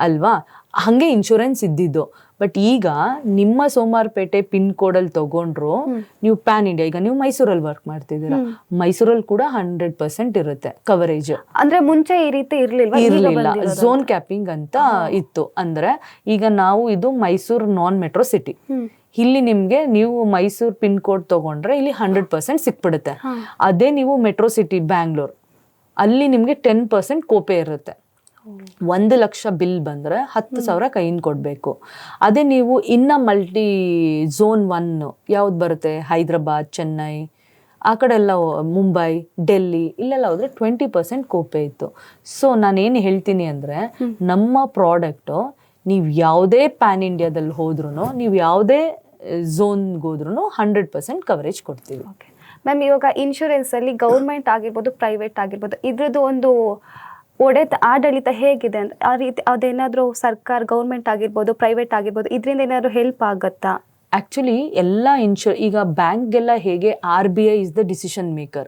ಅಲ್ವಾ. ಹಂಗೆ ಇನ್ಶೂರೆನ್ಸ್ ಇದ್ದಿದ್ದು. ಬಟ್ ಈಗ ನಿಮ್ಮ ಸೋಮವಾರಪೇಟೆ ಪಿನ್ ಕೋಡಲ್ಲಿ ತಗೊಂಡ್ರು ನೀವು ಪ್ಯಾನ್ ಇಂಡಿಯಾ, ಈಗ ನೀವು ಮೈಸೂರಲ್ಲಿ ವರ್ಕ್ ಮಾಡ್ತಿದ್ದೀರಾ, ಮೈಸೂರಲ್ಲಿ ಕೂಡ 100% ಇರುತ್ತೆ ಕವರೇಜ್. ಅಂದ್ರೆ ಮುಂಚೆ ಈ ರೀತಿ ಇರ್ಲಿಲ್ಲ, ಝೋನ್ ಕ್ಯಾಪಿಂಗ್ ಅಂತ ಇತ್ತು. ಅಂದ್ರೆ ಈಗ ನಾವು ಇದು ಮೈಸೂರು ನಾನ್ ಮೆಟ್ರೋ ಸಿಟಿ, ಇಲ್ಲಿ ನಿಮ್ಗೆ ನೀವು ಮೈಸೂರು ಪಿನ್ ಕೋಡ್ ತಗೊಂಡ್ರೆ ಇಲ್ಲಿ 100% ಸಿಕ್ಬಿಡುತ್ತೆ. ಅದೇ ನೀವು ಮೆಟ್ರೋ ಸಿಟಿ ಬ್ಯಾಂಗ್ಳೂರ್, ಅಲ್ಲಿ ನಿಮ್ಗೆ 10% ಕೋಪೆ ಇರುತ್ತೆ. 1 ಲಕ್ಷ ಬಿಲ್ ಬಂದ್ರೆ 10,000 ಕೈಯಿಂದ ಕೊಡ್ಬೇಕು. ಅದೇ ನೀವು ಇನ್ನ ಮಲ್ಟಿ ಝೋನ್ 1 ಯಾವ್ದು ಬರುತ್ತೆ, ಹೈದರಾಬಾದ್, ಚೆನ್ನೈ, ಆ ಕಡೆ ಎಲ್ಲ ಮುಂಬೈ, ಡೆಲ್ಲಿ ಇಲ್ಲೆಲ್ಲ ಹೋದ್ರೆ 20% ಕೋಪೆ ಇತ್ತು. ಸೊ ನಾನೇನು ಹೇಳ್ತೀನಿ ಅಂದರೆ, ನಮ್ಮ ಪ್ರಾಡಕ್ಟು ನೀವು ಯಾವುದೇ ಪ್ಯಾನ್ ಇಂಡಿಯಾದಲ್ಲಿ ಹೋದ್ರೂ, ನೀವು ಯಾವುದೇ ಝೋನ್ಗೆ ಹೋದ್ರೂ 100% ಕವರೇಜ್ ಕೊಡ್ತೀವಿ. ಓಕೆ ಮ್ಯಾಮ್, ಇವಾಗ ಇನ್ಶೂರೆನ್ಸಲ್ಲಿ ಗೌರ್ಮೆಂಟ್ ಆಗಿರ್ಬೋದು, ಪ್ರೈವೇಟ್ ಆಗಿರ್ಬೋದು, ಇದ್ರದ್ದು ಒಂದು ಆಡಳಿತ ಹೇಗಿದೆ ಅಂತ, ಆ ರೀತಿ ಅದೇನಾದರೂ ಸರ್ಕಾರ, ಗೌರ್ಮೆಂಟ್ ಆಗಿರ್ಬೋದು, ಪ್ರೈವೇಟ್ ಆಗಿರ್ಬೋದು, ಇದರಿಂದ ಏನಾದರೂ ಹೆಲ್ಪ್ ಆಗುತ್ತಾ? ಆ್ಯಕ್ಚುಲಿ ಎಲ್ಲ ಈಗ ಬ್ಯಾಂಕ್ಗೆಲ್ಲ ಹೇಗೆ RBI is the decision maker,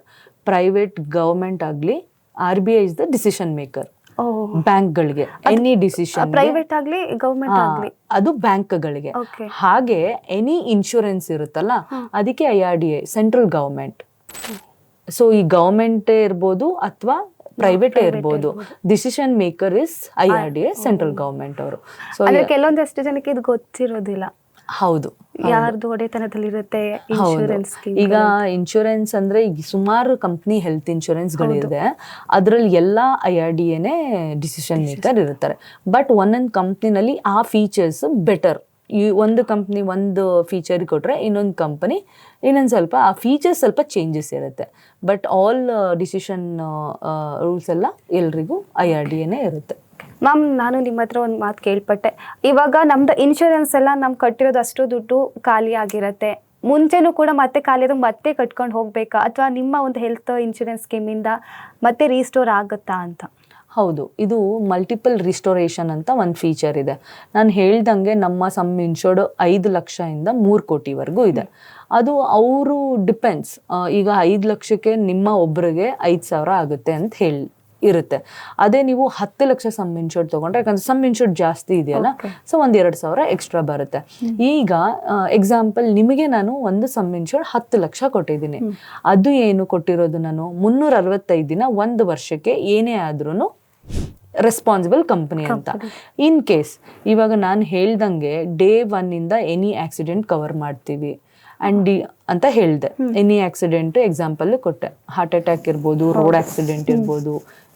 private government ಆಗಲಿ RBI is the decision maker. ಬ್ಯಾಂಕ್ಗಳಿಗೆ ಎನಿ ಡಿಸಿಷನ್, ಪ್ರೈವೇಟ್ ಆಗಲಿ ಗೌರ್ಮೆಂಟ್ ಆಗಲಿ, ಅದು ಬ್ಯಾಂಕ್ಗಳಿಗೆ. ಹಾಗೆ ಎನಿ ಇನ್ಶೂರೆನ್ಸ್ ಇರುತ್ತಲ್ಲ, ಅದಕ್ಕೆ IRDA ಸೆಂಟ್ರಲ್ ಗೌರ್ಮೆಂಟ್. ಸೊ ಈ ಗೌರ್ಮೆಂಟೇ ಇರ್ಬೋದು ಅಥವಾ ಪ್ರೈವೇಟೇ ಇರ್ಬೋದು, decision maker is IRDA central government ಅವರು. ಸೊ ಕೆಲವೊಂದಷ್ಟು ಜನಕ್ಕೆ ಇದು ಗೊತ್ತಿರೋದಿಲ್ಲ. ಹೌದು, ಯಾರ್ದು ಒಡೆತನದಲ್ಲಿರುತ್ತೆ ಇನ್ಶೂರೆನ್ಸ್. ಈಗ ಇನ್ಶೂರೆನ್ಸ್ ಅಂದ್ರೆ ಈಗ ಸುಮಾರು ಕಂಪ್ನಿ ಹೆಲ್ತ್ ಇನ್ಶೂರೆನ್ಸ್ಗಳಿದೆ, ಅದರಲ್ಲಿ ಎಲ್ಲ IRDAನೇ ಡಿಸಿಷನ್ ಮೇಕರ್ ಇರ್ತಾರೆ. ಬಟ್ ಒಂದೊಂದು ಕಂಪ್ನಿನಲ್ಲಿ ಆ ಫೀಚರ್ಸ್ ಬೆಟರ್. ಈ ಒಂದು ಕಂಪ್ನಿ ಒಂದು ಫೀಚರ್ ಕೊಟ್ರೆ ಇನ್ನೊಂದು ಕಂಪನಿ ಇನ್ನೊಂದು ಸ್ವಲ್ಪ ಆ ಫೀಚರ್ಸ್ ಸ್ವಲ್ಪ ಚೇಂಜಸ್ ಇರುತ್ತೆ. ಬಟ್ ಆಲ್ ಡಿಸಿಷನ್ ರೂಲ್ಸ್ ಎಲ್ಲ ಎಲ್ರಿಗೂ IRDAನೇ ಇರುತ್ತೆ. ಮ್ಯಾಮ್, ನಾನು ನಿಮ್ಮ ಹತ್ರ ಒಂದು ಮಾತು ಕೇಳ್ಪಟ್ಟೆ, ಇವಾಗ ನಮ್ದು ಇನ್ಶೂರೆನ್ಸ್ ಎಲ್ಲ ನಮ್ಗೆ ಕಟ್ಟಿರೋದು ಅಷ್ಟು ದುಡ್ಡು ಖಾಲಿ ಆಗಿರುತ್ತೆ, ಮುಂಚೆನೂ ಕೂಡ ಮತ್ತೆ ಖಾಲಿ ಆದಾಗ ಮತ್ತೆ ಕಟ್ಕೊಂಡು ಹೋಗ್ಬೇಕಾ, ಅಥವಾ ನಿಮ್ಮ ಒಂದು ಹೆಲ್ತ್ ಇನ್ಶೂರೆನ್ಸ್ ಸ್ಕೀಮಿಂದ ಮತ್ತೆ ರೀಸ್ಟೋರ್ ಆಗುತ್ತಾ ಅಂತ? ಹೌದು, ಇದು ಮಲ್ಟಿಪಲ್ ರಿಸ್ಟೋರೇಷನ್ ಅಂತ ಒಂದು ಫೀಚರ್ ಇದೆ. ನಾನು ಹೇಳ್ದಂಗೆ ನಮ್ಮ ಸಮ್ ಇನ್ಶೋರ್ಡ್ 5 ಲಕ್ಷದಿಂದ 3 ಕೋಟಿವರೆಗೂ ಇದೆ. ಅದು ಅವರು ಡಿಪೆಂಡ್ಸ್. ಈಗ 5 ಲಕ್ಷಕ್ಕೆ ನಿಮ್ಮ ಒಬ್ಬರಿಗೆ 5,000 ಆಗುತ್ತೆ ಅಂತ ಇರುತ್ತೆ. ಅದೇ ನೀವು 10 ಲಕ್ಷ ಸಮ್ ಇನ್ಶೋರ್ಡ್ ತೊಗೊಂಡ್ರೆ, ಯಾಕಂದ್ರೆ ಸಮ್ ಇನ್ಶೋರ್ಡ್ ಜಾಸ್ತಿ ಇದೆಯಲ್ಲ, ಸೊ 1-2,000 ಎಕ್ಸ್ಟ್ರಾ ಬರುತ್ತೆ. ಈಗ ಎಕ್ಸಾಂಪಲ್ ನಿಮಗೆ ನಾನು ಒಂದು ಸಮ್ ಇನ್ಶೋರ್ಡ್ 10 ಲಕ್ಷ ಕೊಟ್ಟಿದ್ದೀನಿ. ಅದು ಏನು ಕೊಟ್ಟಿರೋದು, ನಾನು 365 ದಿನ 1 ವರ್ಷಕ್ಕೆ ಏನೇ ಆದ್ರೂ ರೆಸ್ಪಾನ್ಸಿಬಲ್ ಕಂಪನಿ ಅಂತ. ಇನ್ ಕೇಸ್ ಇವಾಗ ನಾನು ಹೇಳ್ದಂಗೆ ಡೇ 1 ಎನಿ ಆಕ್ಸಿಡೆಂಟ್ ಕವರ್ ಮಾಡ್ತೀವಿ ಅಂತ ಹೇಳಿದೆ. ಎನಿ ಆಕ್ಸಿಡೆಂಟ್ ಎಕ್ಸಾಂಪಲ್ ಕೊಟ್ಟೆ. ಹಾರ್ಟ್ ಅಟ್ಯಾಕ್ ಇರ್ಬೋದು, ರೋಡ್ ಆಕ್ಸಿಡೆಂಟ್ ಇರ್ಬೋದು,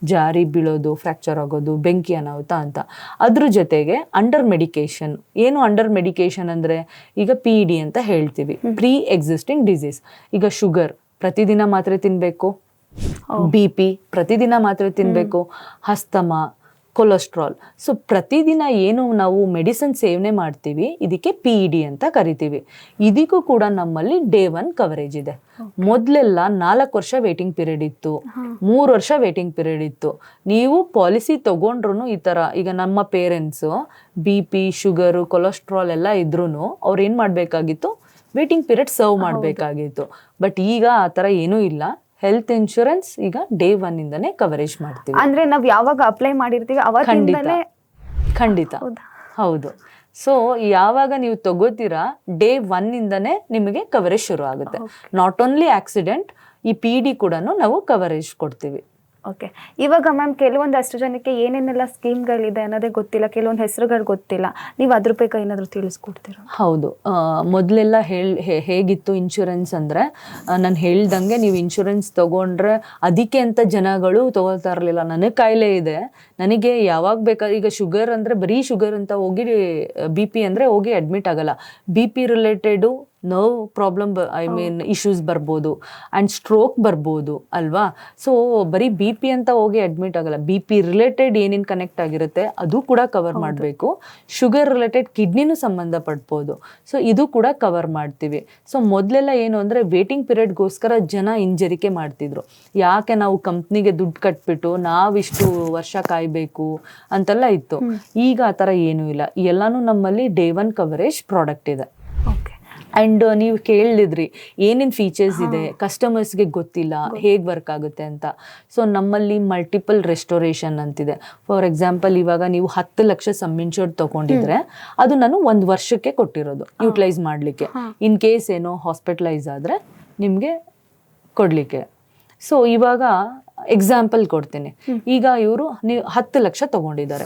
ಜಾರಿ ಬೀಳೋದು, ಫ್ರ್ಯಾಕ್ಚರ್ ಆಗೋದು, ಬೆಂಕಿ ಅನಾಹುತ ಅಂತ. ಅದ್ರ ಜೊತೆಗೆ ಅಂಡರ್ ಮೆಡಿಕೇಶನ್. ಏನು ಅಂಡರ್ ಮೆಡಿಕೇಶನ್ ಅಂದರೆ, ಈಗ PED ಅಂತ ಹೇಳ್ತೀವಿ, ಪ್ರೀ ಎಕ್ಸಿಸ್ಟಿಂಗ್ ಡಿಸೀಸ್. ಈಗ ಶುಗರ್ ಪ್ರತಿದಿನ ಮಾತ್ರೆ ತಿನ್ನಬೇಕು, BP ಪ್ರತಿದಿನ ಮಾತ್ರೆ ತಿನ್ನಬೇಕು, ಹಸ್ತಮ, ಕೊಲೆಸ್ಟ್ರಾಲ್. ಸೊ ಪ್ರತಿದಿನ ಏನು ನಾವು ಮೆಡಿಸಿನ್ ಸೇವನೆ ಮಾಡ್ತೀವಿ, ಇದಕ್ಕೆ PED ಅಂತ ಕರಿತೀವಿ. ಇದಕ್ಕೂ ಕೂಡ ನಮ್ಮಲ್ಲಿ ಡೇ 1 ಕವರೇಜ್ ಇದೆ. ಮೊದಲೆಲ್ಲ 4 ವರ್ಷ ವೇಟಿಂಗ್ ಪೀರಿಯಡ್ ಇತ್ತು, 3 ವರ್ಷ ವೇಟಿಂಗ್ ಪೀರಿಯಡ್ ಇತ್ತು. ನೀವು ಪಾಲಿಸಿ ತಗೊಂಡ್ರು ಈ ಥರ, ಈಗ ನಮ್ಮ ಪೇರೆಂಟ್ಸು BP, ಶುಗರು, ಕೊಲೆಸ್ಟ್ರಾಲ್ ಎಲ್ಲ ಇದ್ರೂ ಅವ್ರು ಏನು ಮಾಡಬೇಕಾಗಿತ್ತು, ವೇಟಿಂಗ್ ಪೀರಿಯಡ್ ಸರ್ವ್ ಮಾಡಬೇಕಾಗಿತ್ತು. ಬಟ್ ಈಗ ಆ ಥರ ಏನೂ ಇಲ್ಲ. ಹೆಲ್ತ್ ಇನ್ಶೂರೆನ್ಸ್ ಈಗ ಡೇ 1 ಕವರೇಜ್ ಮಾಡ್ತೀವಿ. ಅಂದ್ರೆ ನಾವು ಯಾವಾಗ ಅಪ್ಲೈ ಮಾಡಿರ್ತೀವಿ ಅವತ್ತಿಂದಲೇ? ಖಂಡಿತ, ಹೌದು. ಸೊ ಯಾವಾಗ ನೀವು ತಗೋತೀರಾ, ಡೇ 1 ನಿಮಗೆ ಕವರೇಜ್ ಶುರು ಆಗುತ್ತೆ. ನಾಟ್ ಓನ್ಲಿ ಆಕ್ಸಿಡೆಂಟ್, ಈ PED ಕೂಡ ನಾವು ಕವರೇಜ್ ಕೊಡ್ತೀವಿ. ಓಕೆ, ಇವಾಗ ಮ್ಯಾಮ್ ಕೆಲವೊಂದಷ್ಟು ಜನಕ್ಕೆ ಏನೇನೆಲ್ಲ ಸ್ಕೀಮ್ಗಳಿದೆ ಅನ್ನೋದೇ ಗೊತ್ತಿಲ್ಲ, ಕೆಲವೊಂದು ಹೆಸರುಗಳು ಗೊತ್ತಿಲ್ಲ. ನೀವು ಅದ್ರ ಬಗ್ಗೆ ಏನಾದರೂ ತಿಳಿಸ್ಕೊಡ್ತೀರಾ? ಹೌದು, ಮೊದಲೆಲ್ಲ ಹೇಗಿತ್ತು ಇನ್ಶೂರೆನ್ಸ್ ಅಂದರೆ, ನಾನು ಹೇಳ್ದಂಗೆ ನೀವು ಇನ್ಶೂರೆನ್ಸ್ ತೊಗೊಂಡ್ರೆ ಅದಕ್ಕೆ ಅಂತ ಜನಗಳು ತೊಗೊಳ್ತಾ ಇರಲಿಲ್ಲ. ನನಗೆ ಕಾಯಿಲೆ ಇದೆ, ನನಗೆ ಯಾವಾಗ ಬೇಕಾದ್ರೆ, ಈಗ ಶುಗರ್ ಅಂದರೆ ಬರೀ ಶುಗರ್ ಅಂತ ಹೋಗಿ, BP ಅಂದರೆ ಹೋಗಿ ಅಡ್ಮಿಟ್ ಆಗಲ್ಲ. BP related nerve problem, issues ಬರ್ಬೋದು, ಆ್ಯಂಡ್ ಸ್ಟ್ರೋಕ್ ಬರ್ಬೋದು ಅಲ್ವಾ. ಸೊ ಬರೀ BP ಅಂತ ಹೋಗಿ ಅಡ್ಮಿಟ್ ಆಗಲ್ಲ, BP ರಿಲೇಟೆಡ್ ಏನೇನು ಕನೆಕ್ಟ್ ಆಗಿರುತ್ತೆ ಅದು ಕೂಡ ಕವರ್ ಮಾಡಬೇಕು. ಶುಗರ್ ರಿಲೇಟೆಡ್ ಕಿಡ್ನಿನೂ ಸಂಬಂಧಪಡ್ಬೋದು. ಸೊ ಇದು ಕೂಡ ಕವರ್ ಮಾಡ್ತೀವಿ. ಸೊ ಮೊದಲೆಲ್ಲ ಏನು ಅಂದರೆ ವೇಟಿಂಗ್ ಪೀರಿಯಡ್ಗೋಸ್ಕರ ಜನ ಹಿಂಜರಿಕೆ ಮಾಡ್ತಿದ್ರು. ಯಾಕೆ ನಾವು ಕಂಪ್ನಿಗೆ ದುಡ್ಡು ಕಟ್ಬಿಟ್ಟು ನಾವಿಷ್ಟು ವರ್ಷ ಕಾಯಬೇಕು ಅಂತೆಲ್ಲ ಇತ್ತು. ಈಗ ಆ ಥರ ಏನೂ ಇಲ್ಲ, ಎಲ್ಲನೂ ನಮ್ಮಲ್ಲಿ ಡೇ 1 ಕವರೇಜ್ ಪ್ರಾಡಕ್ಟ್ ಇದೆ. ಆ್ಯಂಡ್ ನೀವು ಕೇಳಿದ್ರಿ ಏನೇನು ಫೀಚರ್ಸ್ ಇದೆ, ಕಸ್ಟಮರ್ಸ್ಗೆ ಗೊತ್ತಿಲ್ಲ ಹೇಗೆ ವರ್ಕ್ ಆಗುತ್ತೆ ಅಂತ. ಸೊ ನಮ್ಮಲ್ಲಿ ಮಲ್ಟಿಪಲ್ ರೆಸ್ಟೋರೇಷನ್ ಅಂತಿದೆ. ಫಾರ್ ಎಕ್ಸಾಂಪಲ್, ಇವಾಗ ನೀವು 10 ಲಕ್ಷ ಸಮ್ ಇನ್ಶೂರ್ಡ್ ತೊಗೊಂಡಿದ್ರೆ ಅದು ನಾನು 1 ವರ್ಷಕ್ಕೆ ಕೊಟ್ಟಿರೋದು ಯೂಟಿಲೈಸ್ ಮಾಡಲಿಕ್ಕೆ. ಇನ್ ಕೇಸ್ ಏನೋ ಹಾಸ್ಪಿಟಲೈಸ್ ಆದರೆ ನಿಮಗೆ ಕೊಡಲಿಕ್ಕೆ. ಸೊ ಇವಾಗ ಎಕ್ಸಾಂಪಲ್ ಕೊಡ್ತೀನಿ. ಈಗ ಇವರು ನೀವು 10 ಲಕ್ಷ ತಗೊಂಡಿದ್ದಾರೆ,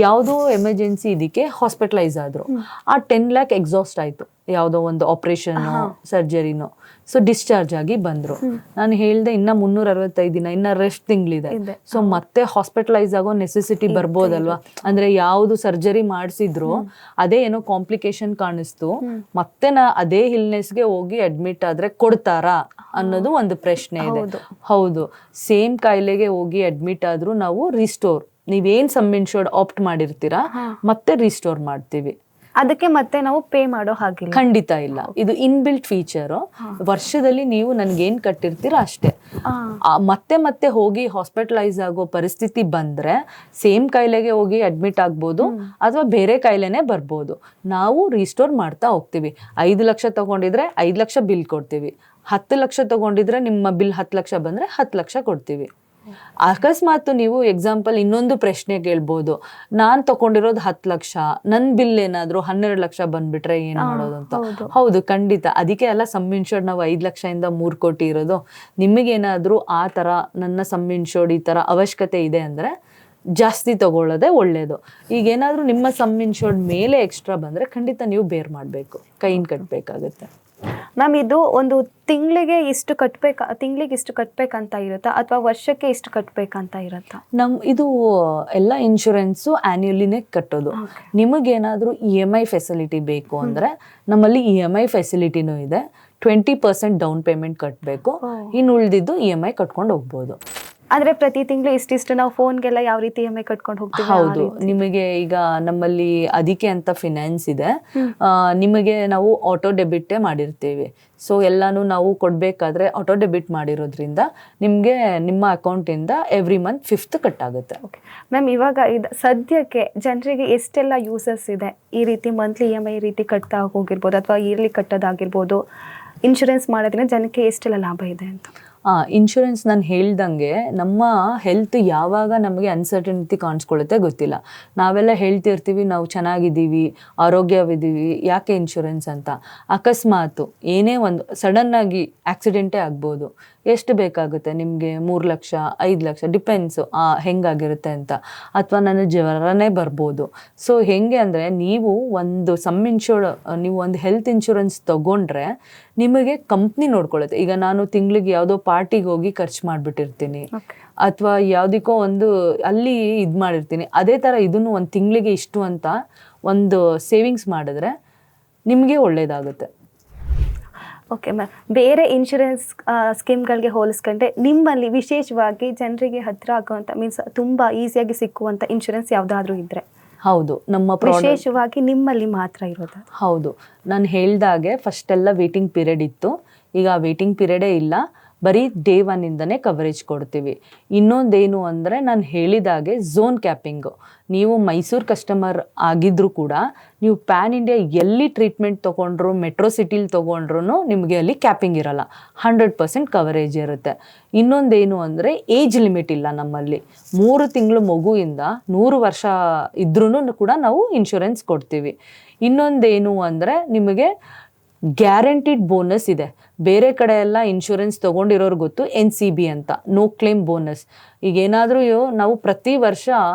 ಯಾವುದೋ ಎಮರ್ಜೆನ್ಸಿ ಇದಕ್ಕೆ ಹಾಸ್ಪಿಟಲೈಸ್ ಆದ್ರು, ಆ 10 ಲ್ಯಾಕ್ ಎಕ್ಸಾಸ್ಟ್ ಆಯ್ತು, ಯಾವುದೋ ಒಂದು ಆಪರೇಷನ್ ಸರ್ಜರಿನೋ. ಸೊ ಡಿಸ್ಚಾರ್ಜ್ ಆಗಿ ಬಂದ್ರು. ನಾನು ಹೇಳ್ದೆ ಇನ್ನ 365 ದಿನ, ಇನ್ನ ರೆಸ್ಟ್ ತಿಂಗಳಿದೆ. ಸೊ ಮತ್ತೆ ಹಾಸ್ಪಿಟಲೈಸ್ ಆಗೋ ನೆಸೆಸಿಟಿ ಬರ್ಬೋದಲ್ವಾ. ಅಂದ್ರೆ ಯಾವ್ದು ಸರ್ಜರಿ ಮಾಡಿಸಿದ್ರು ಅದೇ ಏನೋ ಕಾಂಪ್ಲಿಕೇಶನ್ ಕಾಣಿಸ್ತು, ಮತ್ತೆ ಅದೇ ಇಲ್ನೆಸ್ಗೆ ಹೋಗಿ ಅಡ್ಮಿಟ್ ಆದ್ರೆ ಕೊಡ್ತಾರಾ ಅನ್ನೋದು ಒಂದು ಪ್ರಶ್ನೆ ಇದೆ. ಹೌದು, ಸೇಮ್ ಕಾಯಿಲೆಗೆ ಹೋಗಿ ಅಡ್ಮಿಟ್ ಆದ್ರೂ ನಾವು ರಿಸ್ಟೋರ್, ನೀವೇನ್ ಸಮ್ ಇನ್ಶೂರ್ಡ್ ಆಪ್ಟ್ ಮಾಡಿರ್ತೀರಾ ಮತ್ತೆ ರಿಸ್ಟೋರ್ ಮಾಡ್ತೀವಿ. ಅದಕ್ಕೆ ಮತ್ತೆ ನಾವು ಪೇ ಮಾಡೋ ಹಾಗಿಲ್ಲ? ಖಂಡಿತ ಇಲ್ಲ, ಇದು ಇನ್ಬಿಲ್ಟ್ ಫೀಚರ್. ವರ್ಷದಲ್ಲಿ ನೀವು ನನ್ಗೇನ್ ಕಟ್ಟಿರ್ತೀರಾ ಅಷ್ಟೇ. ಮತ್ತೆ ಮತ್ತೆ ಹೋಗಿ ಹಾಸ್ಪಿಟಲೈಸ್ ಆಗೋ ಪರಿಸ್ಥಿತಿ ಬಂದ್ರೆ ಸೇಮ್ ಕಾಯಿಲೆಗೆ ಹೋಗಿ ಅಡ್ಮಿಟ್ ಆಗ್ಬೋದು ಅಥವಾ ಬೇರೆ ಕಾಯಿಲೆನೆ ಬರ್ಬೋದು. ನಾವು ರಿಸ್ಟೋರ್ ಮಾಡ್ತಾ ಹೋಗ್ತೀವಿ. 5 ಲಕ್ಷ ತಗೊಂಡಿದ್ರೆ 5 ಲಕ್ಷ ಬಿಲ್ ಕೊಡ್ತೀವಿ. 10 ಲಕ್ಷ ತಗೊಂಡಿದ್ರೆ ನಿಮ್ಮ ಬಿಲ್ 10 ಲಕ್ಷ ಬಂದ್ರೆ 10 ಲಕ್ಷ ಕೊಡ್ತೀವಿ. ಅಕಸ್ಮಾತ್ ನೀವು ಎಕ್ಸಾಂಪಲ್ ಇನ್ನೊಂದು ಪ್ರಶ್ನೆ ಕೇಳ್ಬೋದು, ನಾನ್ ತಗೊಂಡಿರೋದು 10 ಲಕ್ಷ, ನನ್ ಬಿಲ್ ಏನಾದ್ರು 12 ಲಕ್ಷ ಬಂದ್ಬಿಟ್ರೆ ಏನ್ ಮಾಡೋದು ಅಂತ. ಹೌದು, ಖಂಡಿತ. ಅದಕ್ಕೆ ಎಲ್ಲ ಸಮ್ ಇನ್ಶೂರ್ಡ್ ನಾವು 5 ಲಕ್ಷದಿಂದ 3 ಕೋಟಿ ಇರೋದು. ನಿಮಗೇನಾದ್ರೂ ಆ ತರ ನನ್ನ ಸಮ್ ಇನ್ಶೂರ್ಡ್ ಈ ತರ ಅವಶ್ಯಕತೆ ಇದೆ ಅಂದ್ರೆ ಜಾಸ್ತಿ ತಗೊಳ್ಳೋದೇ ಒಳ್ಳೇದು. ಈಗ ಏನಾದ್ರೂ ನಿಮ್ಮ ಸಮ್ ಇನ್ಶೂರ್ಡ್ ಮೇಲೆ ಎಕ್ಸ್ಟ್ರಾ ಬಂದ್ರೆ ಖಂಡಿತ ನೀವು ಬೇರ್ ಮಾಡ್ಬೇಕು, ಕೈನ್ ಕಟ್ಬೇಕಾಗುತ್ತೆ. ಮ್ಯಾಮ್, ಇದು ಒಂದು ತಿಂಗಳಿಗೆ ಇಷ್ಟು ಕಟ್ಬೇಕಂತ ಇರುತ್ತಾ ಅಥವಾ ವರ್ಷಕ್ಕೆ ಇಷ್ಟು ಕಟ್ಬೇಕಂತ ಇರುತ್ತಾ? ಇದು ಎಲ್ಲ ಇನ್ಶೂರೆನ್ಸು ಆನ್ಯುಯಲಿನೇ ಕಟ್ಟೋದು. ನಿಮಗೇನಾದ್ರೂ EMI ಫೆಸಿಲಿಟಿ ಬೇಕು ಅಂದ್ರೆ ನಮ್ಮಲ್ಲಿ EMI ಫೆಸಿಲಿಟಿನೂ ಇದೆ. 20% ಡೌನ್ ಪೇಮೆಂಟ್ ಕಟ್ಟಬೇಕು, ಇನ್ನು ಉಳಿದಿದ್ದು EMI ಕಟ್ಕೊಂಡು ಹೋಗ್ಬೋದು. ಅಂದ್ರೆ ಪ್ರತಿ ತಿಂಗಳು ಇಷ್ಟಿಷ್ಟು ನಾವು ಫೋನ್ಗೆಲ್ಲ ಯಾವ ರೀತಿ EMI ಕಟ್ಕೊಂಡು ಹೋಗ್ತೀವಿ? ಹೌದು, ನಿಮಗೆ ಈಗ ನಮ್ಮಲ್ಲಿ ಅದಕ್ಕೆ ಅಂತ ಫಿನಾನ್ಸ್ ಇದೆ. ನಿಮಗೆ ನಾವು ಆಟೋ ಡೆಬಿಟೇ ಮಾಡಿರ್ತೀವಿ. ಸೊ ಎಲ್ಲಾನು ನಾವು ಕೊಡ್ಬೇಕಾದ್ರೆ ಆಟೋ ಡೆಬಿಟ್ ಮಾಡಿರೋದ್ರಿಂದ ನಿಮ್ಗೆ ನಿಮ್ಮ ಅಕೌಂಟಿಂದ ಎವ್ರಿ ಮಂತ್ 5th ಕಟ್ ಆಗುತ್ತೆ. ಮ್ಯಾಮ್, ಇವಾಗ ಸದ್ಯಕ್ಕೆ ಜನರಿಗೆ ಎಷ್ಟೆಲ್ಲ ಯೂಸಸ್ ಇದೆ ಈ ರೀತಿ ಮಂತ್ಲಿ EMI ಈ ರೀತಿ ಕಟ್ತಾ ಹೋಗಿರ್ಬೋದು ಅಥವಾ ಇಯರ್ಲಿ ಕಟ್ಟೋದಾಗಿರ್ಬೋದು, ಇನ್ಶೂರೆನ್ಸ್ ಮಾಡೋದ್ರಿಂದ ಜನಕ್ಕೆ ಎಷ್ಟೆಲ್ಲ ಲಾಭ ಇದೆ ಅಂತ? ಇನ್ಶೂರೆನ್ಸ್ ನಾನು ಹೇಳ್ದಂಗೆ ನಮ್ಮ ಹೆಲ್ತ್ ಯಾವಾಗ ನಮಗೆ ಅನ್ಸರ್ಟನಿಟಿ ಕಾಣಿಸ್ಕೊಳ್ಳುತ್ತೆ ಗೊತ್ತಿಲ್ಲ. ನಾವೆಲ್ಲ ಹೇಳ್ತಿರ್ತೀವಿ ನಾವು ಚೆನ್ನಾಗಿದ್ದೀವಿ, ಆರೋಗ್ಯವಿದ್ದೀವಿ, ಯಾಕೆ ಇನ್ಶೂರೆನ್ಸ್ ಅಂತ. ಅಕಸ್ಮಾತು ಏನೇ ಒಂದು ಸಡನ್ ಆಗಿ ಆಕ್ಸಿಡೆಂಟೇ ಆಗ್ಬೋದು. ಎಷ್ಟು ಬೇಕಾಗುತ್ತೆ ನಿಮಗೆ? 3 ಲಕ್ಷ 5 ಲಕ್ಷ ಡಿಪೆಂಡ್ಸು ಹೆಂಗಾಗಿರುತ್ತೆ ಅಂತ. ಅಥವಾ ನನ್ನ ಜ್ವರನೇ ಬರ್ಬೋದು. ಸೊ ಹೆಂಗೆ ಅಂದರೆ ನೀವು ಒಂದು ನೀವು ಒಂದು ಹೆಲ್ತ್ ಇನ್ಶೂರೆನ್ಸ್ ತಗೊಂಡ್ರೆ ನಿಮಗೆ ಕಂಪ್ನಿ ನೋಡ್ಕೊಳ್ಳುತ್ತೆ. ಈಗ ನಾನು ತಿಂಗಳಿಗೆ ಯಾವುದೋ ಪಾರ್ಟಿಗೆ ಹೋಗಿ ಖರ್ಚು ಮಾಡಿಬಿಟ್ಟಿರ್ತೀನಿ ಅಥವಾ ಯಾವುದಕ್ಕೋ ಒಂದು ಅಲ್ಲಿ ಇದು ಮಾಡಿರ್ತೀನಿ. ಅದೇ ಥರ ಇದನ್ನು ಒಂದು ತಿಂಗಳಿಗೆ ಇಷ್ಟು ಅಂತ ಒಂದು ಸೇವಿಂಗ್ಸ್ ಮಾಡಿದ್ರೆ ನಿಮಗೆ ಒಳ್ಳೆಯದಾಗುತ್ತೆ. ಓಕೆ ಮ್ಯಾಮ್, ಬೇರೆ ಇನ್ಶೂರೆನ್ಸ್ ಸ್ಕೀಮ್ಗಳಿಗೆ ಹೋಲಿಸ್ಕೊಂಡ್ರೆ ನಿಮ್ಮಲ್ಲಿ ವಿಶೇಷವಾಗಿ ಜನರಿಗೆ ಹತ್ತಿರ ಆಗುವಂಥ ಮೀನ್ಸ್ ತುಂಬ ಈಸಿಯಾಗಿ ಸಿಕ್ಕುವಂಥ ಇನ್ಶೂರೆನ್ಸ್ ಯಾವುದಾದ್ರೂ ಇದ್ದರೆ? ಹೌದು, ನಮ್ಮ ವಿಶೇಷವಾಗಿ ನಿಮ್ಮಲ್ಲಿ ಮಾತ್ರ ಇರೋದು? ಹೌದು, ನಾನು ಹೇಳ್ದಾಗೆ ಫಸ್ಟ್ ಎಲ್ಲ ವೇಟಿಂಗ್ ಪೀರಿಯಡ್ ಇತ್ತು. ಈಗ ವೇಟಿಂಗ್ ಪೀರಿಯಡೇ ಇಲ್ಲ, ಬರೀ ಡೇ 1ಇಂದನೇ ಕವರೇಜ್ ಕೊಡ್ತೀವಿ. ಇನ್ನೊಂದೇನು ಅಂದರೆ ನಾನು ಹೇಳಿದಾಗೆ ಝೋನ್ ಕ್ಯಾಪಿಂಗು. ನೀವು ಮೈಸೂರು ಕಸ್ಟಮರ್ ಆಗಿದ್ರೂ ಕೂಡ ನೀವು ಪ್ಯಾನ್ ಇಂಡಿಯಾ ಎಲ್ಲಿ ಟ್ರೀಟ್ಮೆಂಟ್ ತೊಗೊಂಡ್ರು, ಮೆಟ್ರೋ ಸಿಟಿಲಿ ತೊಗೊಂಡ್ರು ನಿಮಗೆ ಅಲ್ಲಿ ಕ್ಯಾಪಿಂಗ್ ಇರಲ್ಲ, 100% ಕವರೇಜ್ ಇರುತ್ತೆ. ಇನ್ನೊಂದೇನು ಅಂದರೆ ಏಜ್ ಲಿಮಿಟ್ ಇಲ್ಲ ನಮ್ಮಲ್ಲಿ. 3 ತಿಂಗಳು ಮಗುವಿಂದ 100 ವರ್ಷ ಇದ್ರೂ ಕೂಡ ನಾವು ಇನ್ಶೂರೆನ್ಸ್ ಕೊಡ್ತೀವಿ. ಇನ್ನೊಂದೇನು ಅಂದರೆ ನಿಮಗೆ ಗ್ಯಾರಂಟಿಡ್ ಬೋನಸ್ ಇದೆ. ಬೇರೆ ಕಡೆ ಎಲ್ಲ ಇನ್ಶೂರೆನ್ಸ್ ತೊಗೊಂಡಿರೋರು ಗೊತ್ತು NCB ಅಂತ, ನೋ ಕ್ಲೇಮ್ ಬೋನಸ್. ಈಗ ಏನಾದರೂ ನಾವು ಪ್ರತಿ ವರ್ಷ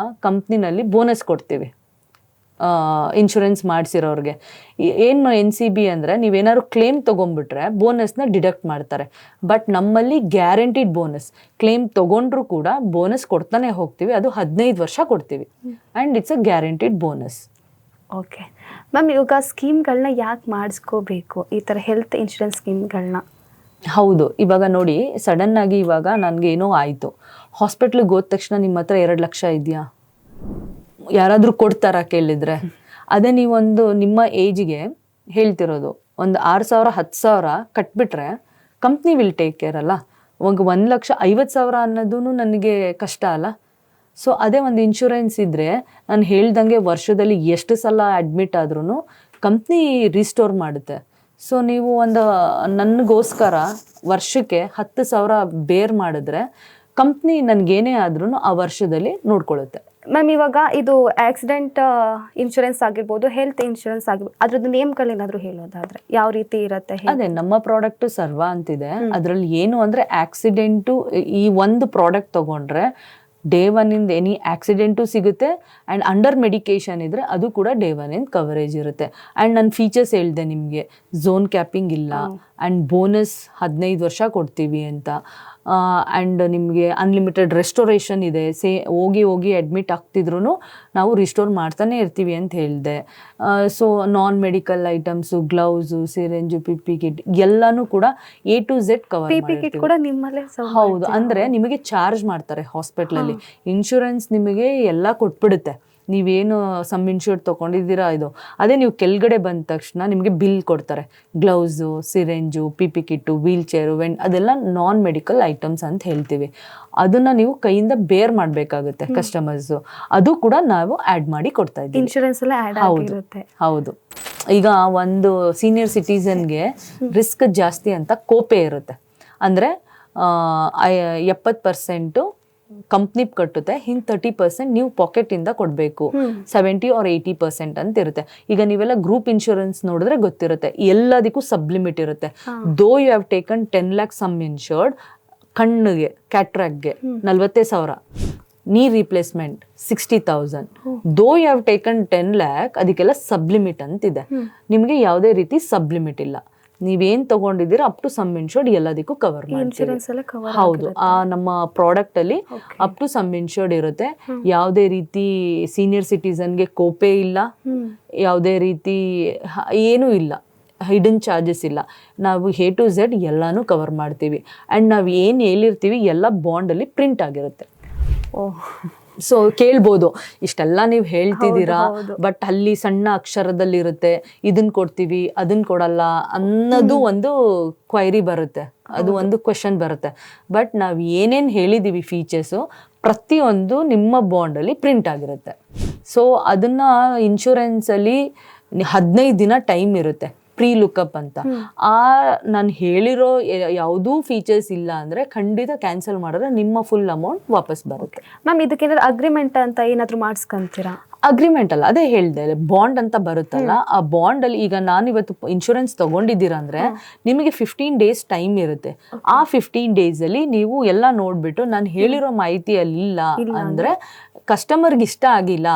ಕಂಪ್ನಿನಲ್ಲಿ ಬೋನಸ್ ಕೊಡ್ತೀವಿ ಇನ್ಶೂರೆನ್ಸ್ ಮಾಡಿಸಿರೋರಿಗೆ. ಏನು NCB ಅಂದರೆ ನೀವೇನಾದ್ರು ಕ್ಲೇಮ್ ತೊಗೊಂಡ್ಬಿಟ್ರೆ ಬೋನಸ್ನ ಡಿಡಕ್ಟ್ ಮಾಡ್ತಾರೆ. ಬಟ್ ನಮ್ಮಲ್ಲಿ ಗ್ಯಾರಂಟಿಡ್ ಬೋನಸ್, ಕ್ಲೇಮ್ ತೊಗೊಂಡ್ರು ಕೂಡ ಬೋನಸ್ ಕೊಡ್ತಾನೆ ಹೋಗ್ತೀವಿ. ಅದು 15 ವರ್ಷ ಕೊಡ್ತೀವಿ and it's a guaranteed bonus. Okay ma'am, ಇವಾಗ ಸ್ಕೀಮ್ಗಳನ್ನ ಯಾಕೆ ಮಾಡಿಸ್ಕೋಬೇಕು, ಈ ಥರ ಹೆಲ್ತ್ ಇನ್ಶೂರೆನ್ಸ್ ಸ್ಕೀಮ್ಗಳನ್ನ? ಹೌದು, ಇವಾಗ ನೋಡಿ, ಸಡನ್ ಆಗಿ ಇವಾಗ ನನಗೆ ಏನೋ ಆಯಿತು, ಹಾಸ್ಪಿಟ್ಲಿಗೆ ಹೋದ ತಕ್ಷಣ ನಿಮ್ಮ ಹತ್ರ 2 ಲಕ್ಷ ಇದೆಯಾ ಯಾರಾದರೂ ಕೊಡ್ತಾರಾ ಕೇಳಿದರೆ? ಅದೇ ನೀವೊಂದು ನಿಮ್ಮ ಏಜಿಗೆ ಹೇಳ್ತಿರೋದು ಒಂದು 6,000 10,000 ಕಟ್ಬಿಟ್ರೆ ಕಂಪ್ನಿ ವಿಲ್ ಟೇಕ್ ಕೇರ್ ಅಲ್ಲ. ಇವಾಗ 1,50,000 ಅನ್ನೋದು ನನಗೆ ಕಷ್ಟ ಅಲ್ಲ. ಸೊ ಅದೇ ಒಂದು ಇನ್ಶೂರೆನ್ಸ್ ಇದ್ದರೆ ನಾನು ಹೇಳ್ದಂಗೆ ವರ್ಷದಲ್ಲಿ ಎಷ್ಟು ಸಲ ಅಡ್ಮಿಟ್ ಆದ್ರೂ ಕಂಪ್ನಿ ರಿಸ್ಟೋರ್ ಮಾಡುತ್ತೆ. ಸೊ ನೀವು ನನಗೋಸ್ಕರ ವರ್ಷಕ್ಕೆ 10,000 ಬೇರ್ ಮಾಡಿದ್ರೆ ಕಂಪ್ನಿ ನನಗೇನೇ ಆದ್ರೂ ಆ ವರ್ಷದಲ್ಲಿ ನೋಡ್ಕೊಳ್ಳುತ್ತೆ. ಮ್ಯಾಮ್, ಇವಾಗ ಇದು ಆಕ್ಸಿಡೆಂಟ್ ಇನ್ಶೂರೆನ್ಸ್ ಆಗಿರ್ಬೋದು, ಹೆಲ್ತ್ ಇನ್ಶೂರೆನ್ಸ್ ಆಗಿರ್ಬೋದು, ಅದ್ರದ್ದು ನೇಮ್ಗಳೇನಾದರೂ ಹೇಳೋದಾದ್ರೆ ಯಾವ ರೀತಿ ಇರುತ್ತೆ? ಅದೇ ನಮ್ಮ ಪ್ರಾಡಕ್ಟ್ ಸರ್ವ ಅಂತಿದೆ. ಅದರಲ್ಲಿ ಏನು ಅಂದರೆ ಆಕ್ಸಿಡೆಂಟು ಈ ಒಂದು ಪ್ರಾಡಕ್ಟ್ ತಗೊಂಡ್ರೆ ಡೇ 1ಇಂದ ಎನಿ ಆಕ್ಸಿಡೆಂಟು ಸಿಗುತ್ತೆ ಆ್ಯಂಡ್ ಅಂಡರ್ ಮೆಡಿಕೇಶನ್ ಇದ್ದರೆ ಅದು ಕೂಡ ಡೇ 1ಇಂದ ಕವರೇಜ್ ಇರುತ್ತೆ. ಆ್ಯಂಡ್ ನನ್ನ ಫೀಚರ್ಸ್ ಹೇಳಿದೆ ನಿಮಗೆ, ಝೋನ್ ಕ್ಯಾಪಿಂಗ್ ಇಲ್ಲ ಆ್ಯಂಡ್ ಬೋನಸ್ 15 ವರ್ಷ ಕೊಡ್ತೀವಿ ಅಂತ. ಆ್ಯಂಡ್ ನಿಮಗೆ ಅನ್ಲಿಮಿಟೆಡ್ ರೆಸ್ಟೋರೇಷನ್ ಇದೆ. ಹೋಗಿ ಅಡ್ಮಿಟ್ ಆಗ್ತಿದ್ರು ನಾವು ರಿಸ್ಟೋರ್ ಮಾಡ್ತಾನೆ ಇರ್ತೀವಿ ಅಂತ ಹೇಳಿದೆ. So non medical items, gloves, syringe, P kit ಎಲ್ಲನೂ ಕೂಡ A to Z ಕವರ್ ಮಾಡ್ತೀವಿ. ಕೂಡ ನಿಮ್ಮಲ್ಲೇ ಹೌದು, ಅಂದರೆ ನಿಮಗೆ ಚಾರ್ಜ್ ಮಾಡ್ತಾರೆ ಹಾಸ್ಪಿಟ್ಲಲ್ಲಿ. ಇನ್ಶೂರೆನ್ಸ್ ನಿಮಗೆ ಎಲ್ಲ ಕೊಟ್ಬಿಡುತ್ತೆ. ನೀವೇನು ಸಮ್ ಇನ್ಶೂರ್ಡ್ ತೊಗೊಂಡಿದ್ದೀರಾ ಇದು, ಅದೇ ನೀವು ಕೆಳಗಡೆ ಬಂದ ತಕ್ಷಣ ನಿಮಗೆ ಬಿಲ್ ಕೊಡ್ತಾರೆ. Gloves, syringe, P kit, wheelchair, ಅದೆಲ್ಲ ನಾನ್ ಮೆಡಿಕಲ್ ಐಟಮ್ಸ್ ಅಂತ ಹೇಳ್ತೀವಿ. ಅದನ್ನು ನೀವು ಕೈಯಿಂದ ಬೇರ್ ಮಾಡಬೇಕಾಗುತ್ತೆ ಕಸ್ಟಮರ್ಸು. ಅದು ಕೂಡ ನಾವು ಆ್ಯಡ್ ಮಾಡಿ ಕೊಡ್ತಾ ಇದ್ದೀವಿ. ಇನ್ಶೂರೆನ್ಸ್ ಎಲ್ಲ ಆ್ಯಡ್ ಆಗಿರುತ್ತೆ. ಹೌದು. ಈಗ ಒಂದು ಸೀನಿಯರ್ ಸಿಟಿಸನ್ಗೆ ರಿಸ್ಕ್ ಜಾಸ್ತಿ ಅಂತ ಕೋಪೆ ಇರುತ್ತೆ. ಅಂದರೆ 70% ಕಂಪ್ನಿ ಕಟ್ಟುತ್ತೆ, ಇನ್ನು 30% ನೀವು ಪಾಕೆಟಿಂದ ಕೊಡಬೇಕು. 70 or 80% ಅಂತ ಇರುತ್ತೆ. ಈಗ ನೀವೆಲ್ಲ ಗ್ರೂಪ್ ಇನ್ಶೂರೆನ್ಸ್ ನೋಡಿದ್ರೆ ಗೊತ್ತಿರುತ್ತೆ, ಎಲ್ಲದಕ್ಕೂ ಸಬ್ಲಿಮಿಟ್ ಇರುತ್ತೆ. Though you have taken 10 lakh sum insured, ಕಣ್ಣಿಗೆ ಕ್ಯಾಟ್ರಾಕ್ಟ್ಗೆ 40,000, ನೀ ರಿಪ್ಲೇಸ್ಮೆಂಟ್ 60,000. ದೋ ಯು ಹ್ಯಾವ್ ಟೇಕನ್ 10 lakh, ಅದಕ್ಕೆಲ್ಲ ಸಬ್ಲಿಮಿಟ್ ಅಂತಿದೆ. ನಿಮಗೆ ಯಾವುದೇ ರೀತಿ ಸಬ್ಲಿಮಿಟ್ ಇಲ್ಲ. ನೀವೇನ್ ತಗೊಂಡಿದ್ದೀರಾ ಅಪ್ ಟು ಸಮ್ ಇನ್ಶೂರ್ಡ್ ಎಲ್ಲದಕ್ಕೂ ಕವರ್ ಮಾಡ್ತೀವಿ. ಹೌದು, ಆ ನಮ್ಮ ಪ್ರಾಡಕ್ಟ್ ಅಲ್ಲಿ ಅಪ್ ಟು ಸಮ್ ಇನ್ಶೂರ್ಡ್ ಇರುತ್ತೆ. ಯಾವುದೇ ರೀತಿ ಸೀನಿಯರ್ ಸಿಟಿಸನ್ಗೆ ಕೋಪೆ ಇಲ್ಲ, ಯಾವುದೇ ರೀತಿ ಏನೂ ಇಲ್ಲ, ಹಿಡನ್ ಚಾರ್ಜಸ್ ಇಲ್ಲ. ನಾವು A to Z ಎಲ್ಲಾನು ಕವರ್ ಮಾಡ್ತೀವಿ. ಆ್ಯಂಡ್ ನಾವು ಏನು ಹೇಳಿರ್ತೀವಿ ಎಲ್ಲ ಬಾಂಡಲ್ಲಿ ಪ್ರಿಂಟ್ ಆಗಿರುತ್ತೆ. ಸೊ ಕೇಳ್ಬೋದು, ಇಷ್ಟೆಲ್ಲ ನೀವು ಹೇಳ್ತಿದ್ದೀರಾ ಬಟ್ ಅಲ್ಲಿ ಸಣ್ಣ ಅಕ್ಷರದಲ್ಲಿರುತ್ತೆ, ಇದನ್ನ ಕೊಡ್ತೀವಿ ಅದನ್ನ ಕೊಡಲ್ಲ ಅನ್ನೋದು ಒಂದು ಕ್ವೈರಿ ಬರುತ್ತೆ, ಅದು ಒಂದು ಕ್ವೆಶನ್ ಬರುತ್ತೆ. ಬಟ್ ನಾವು ಏನೇನು ಹೇಳಿದ್ದೀವಿ ಫೀಚರ್ಸು ಪ್ರತಿಯೊಂದು ನಿಮ್ಮ ಬಾಂಡಲ್ಲಿ ಪ್ರಿಂಟ್ ಆಗಿರುತ್ತೆ. ಸೊ ಅದನ್ನು ಇನ್ಶೂರೆನ್ಸಲ್ಲಿ 15 ದಿನ ಟೈಮ್ ಇರುತ್ತೆ ಪ್ರೀ ಲುಕಪ್ ಅಂತ. ನಾನು ಹೇಳಿರೋ ಯಾವುದೂ ಫೀಚರ್ಸ್ ಇಲ್ಲ ಅಂದರೆ ಖಂಡಿತ ಕ್ಯಾನ್ಸಲ್ ಮಾಡಿದ್ರೆ ನಿಮ್ಮ ಫುಲ್ ಅಮೌಂಟ್ ವಾಪಸ್ ಬರುತ್ತೆ. ಮ್ಯಾಮ್ ಇದಕ್ಕೇನಾದ್ರು ಅಗ್ರಿಮೆಂಟ್ ಅಂತ ಏನಾದರೂ ಮಾಡಿಸ್ಕೊಂತೀರಾ? ಅಗ್ರಿಮೆಂಟ್ ಅಲ್ಲ, ಅದೇ ಹೇಳ್ದೆ, ಬಾಂಡ್ ಅಂತ ಬರುತ್ತಲ್ಲ, ಆ ಬಾಂಡ್ ಅಲ್ಲಿ ಈಗ ನಾನು ಇವತ್ತು ಇನ್ಶೂರೆನ್ಸ್ ತಗೊಂಡಿದ್ದೀರಾ ಅಂದ್ರೆ ನಿಮಗೆ 15 days ಟೈಮ್ ಇರುತ್ತೆ. ಆ 15 days ಅಲ್ಲಿ ನೀವು ಎಲ್ಲ ನೋಡ್ಬಿಟ್ಟು ನಾನು ಹೇಳಿರೋ ಮಾಹಿತಿ ಅಲ್ಲಿ ಇಲ್ಲ ಅಂದ್ರೆ ಕಸ್ಟಮರ್ಗೆ ಇಷ್ಟ ಆಗಿಲ್ಲ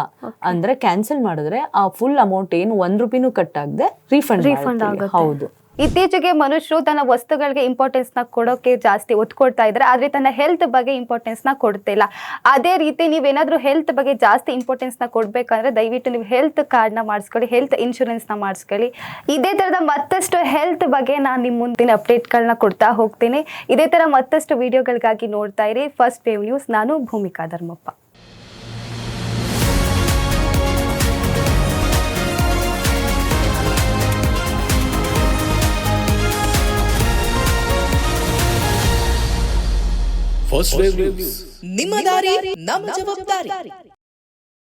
ಅಂದ್ರೆ ಕ್ಯಾನ್ಸಲ್ ಮಾಡಿದ್ರೆ ಆ ಫುಲ್ ಅಮೌಂಟ್ ಏನು 1 ರೂಪಾಯಿನೂ ಕಟ್ ಆಗದೆ ರೀಫಂಡ್ ಆಗುತ್ತೆ. ಹೌದು. ಇತ್ತೀಚೆಗೆ ಮನುಷ್ಯರು ತನ್ನ ವಸ್ತುಗಳಿಗೆ ಇಂಪಾರ್ಟೆನ್ಸ್ನ ಕೊಡೋಕೆ ಜಾಸ್ತಿ ಒತ್ತು ಕೊಡ್ತಾ ಇದ್ದಾರೆ, ಆದರೆ ತನ್ನ ಹೆಲ್ತ್ ಬಗ್ಗೆ ಇಂಪಾರ್ಟೆನ್ಸ್ನ ಕೊಡ್ತಿಲ್ಲ. ಅದೇ ರೀತಿ ನೀವೇನಾದರೂ ಹೆಲ್ತ್ ಬಗ್ಗೆ ಜಾಸ್ತಿ ಇಂಪಾರ್ಟೆನ್ಸ್ನ ಕೊಡಬೇಕಂದ್ರೆ ದಯವಿಟ್ಟು ನೀವು ಹೆಲ್ತ್ ಕಾರ್ಡ್ನ ಮಾಡಿಸ್ಕೊಳ್ಳಿ, ಹೆಲ್ತ್ ಇನ್ಶೂರೆನ್ಸ್ನ ಮಾಡಿಸ್ಕೊಳ್ಳಿ. ಇದೇ ಥರದ ಮತ್ತಷ್ಟು ಹೆಲ್ತ್ ಬಗ್ಗೆ ನಾನು ನಿಮ್ಮ ಮುಂದಿನ ಅಪ್ಡೇಟ್ಗಳನ್ನ ಕೊಡ್ತಾ ಹೋಗ್ತೀನಿ. ಇದೇ ಥರ ಮತ್ತಷ್ಟು ವಿಡಿಯೋಗಳಿಗಾಗಿ ನೋಡ್ತಾ ಇರಿ ಫಸ್ಟ್ ವೇವ್ ನ್ಯೂಸ್. ನಾನು Bhoomika Dharmappa. First wave news, ನಿಮ್ಮ ದಾರಿ ನಮ್ಮ ಜವಾಬ್ದಾರಿ.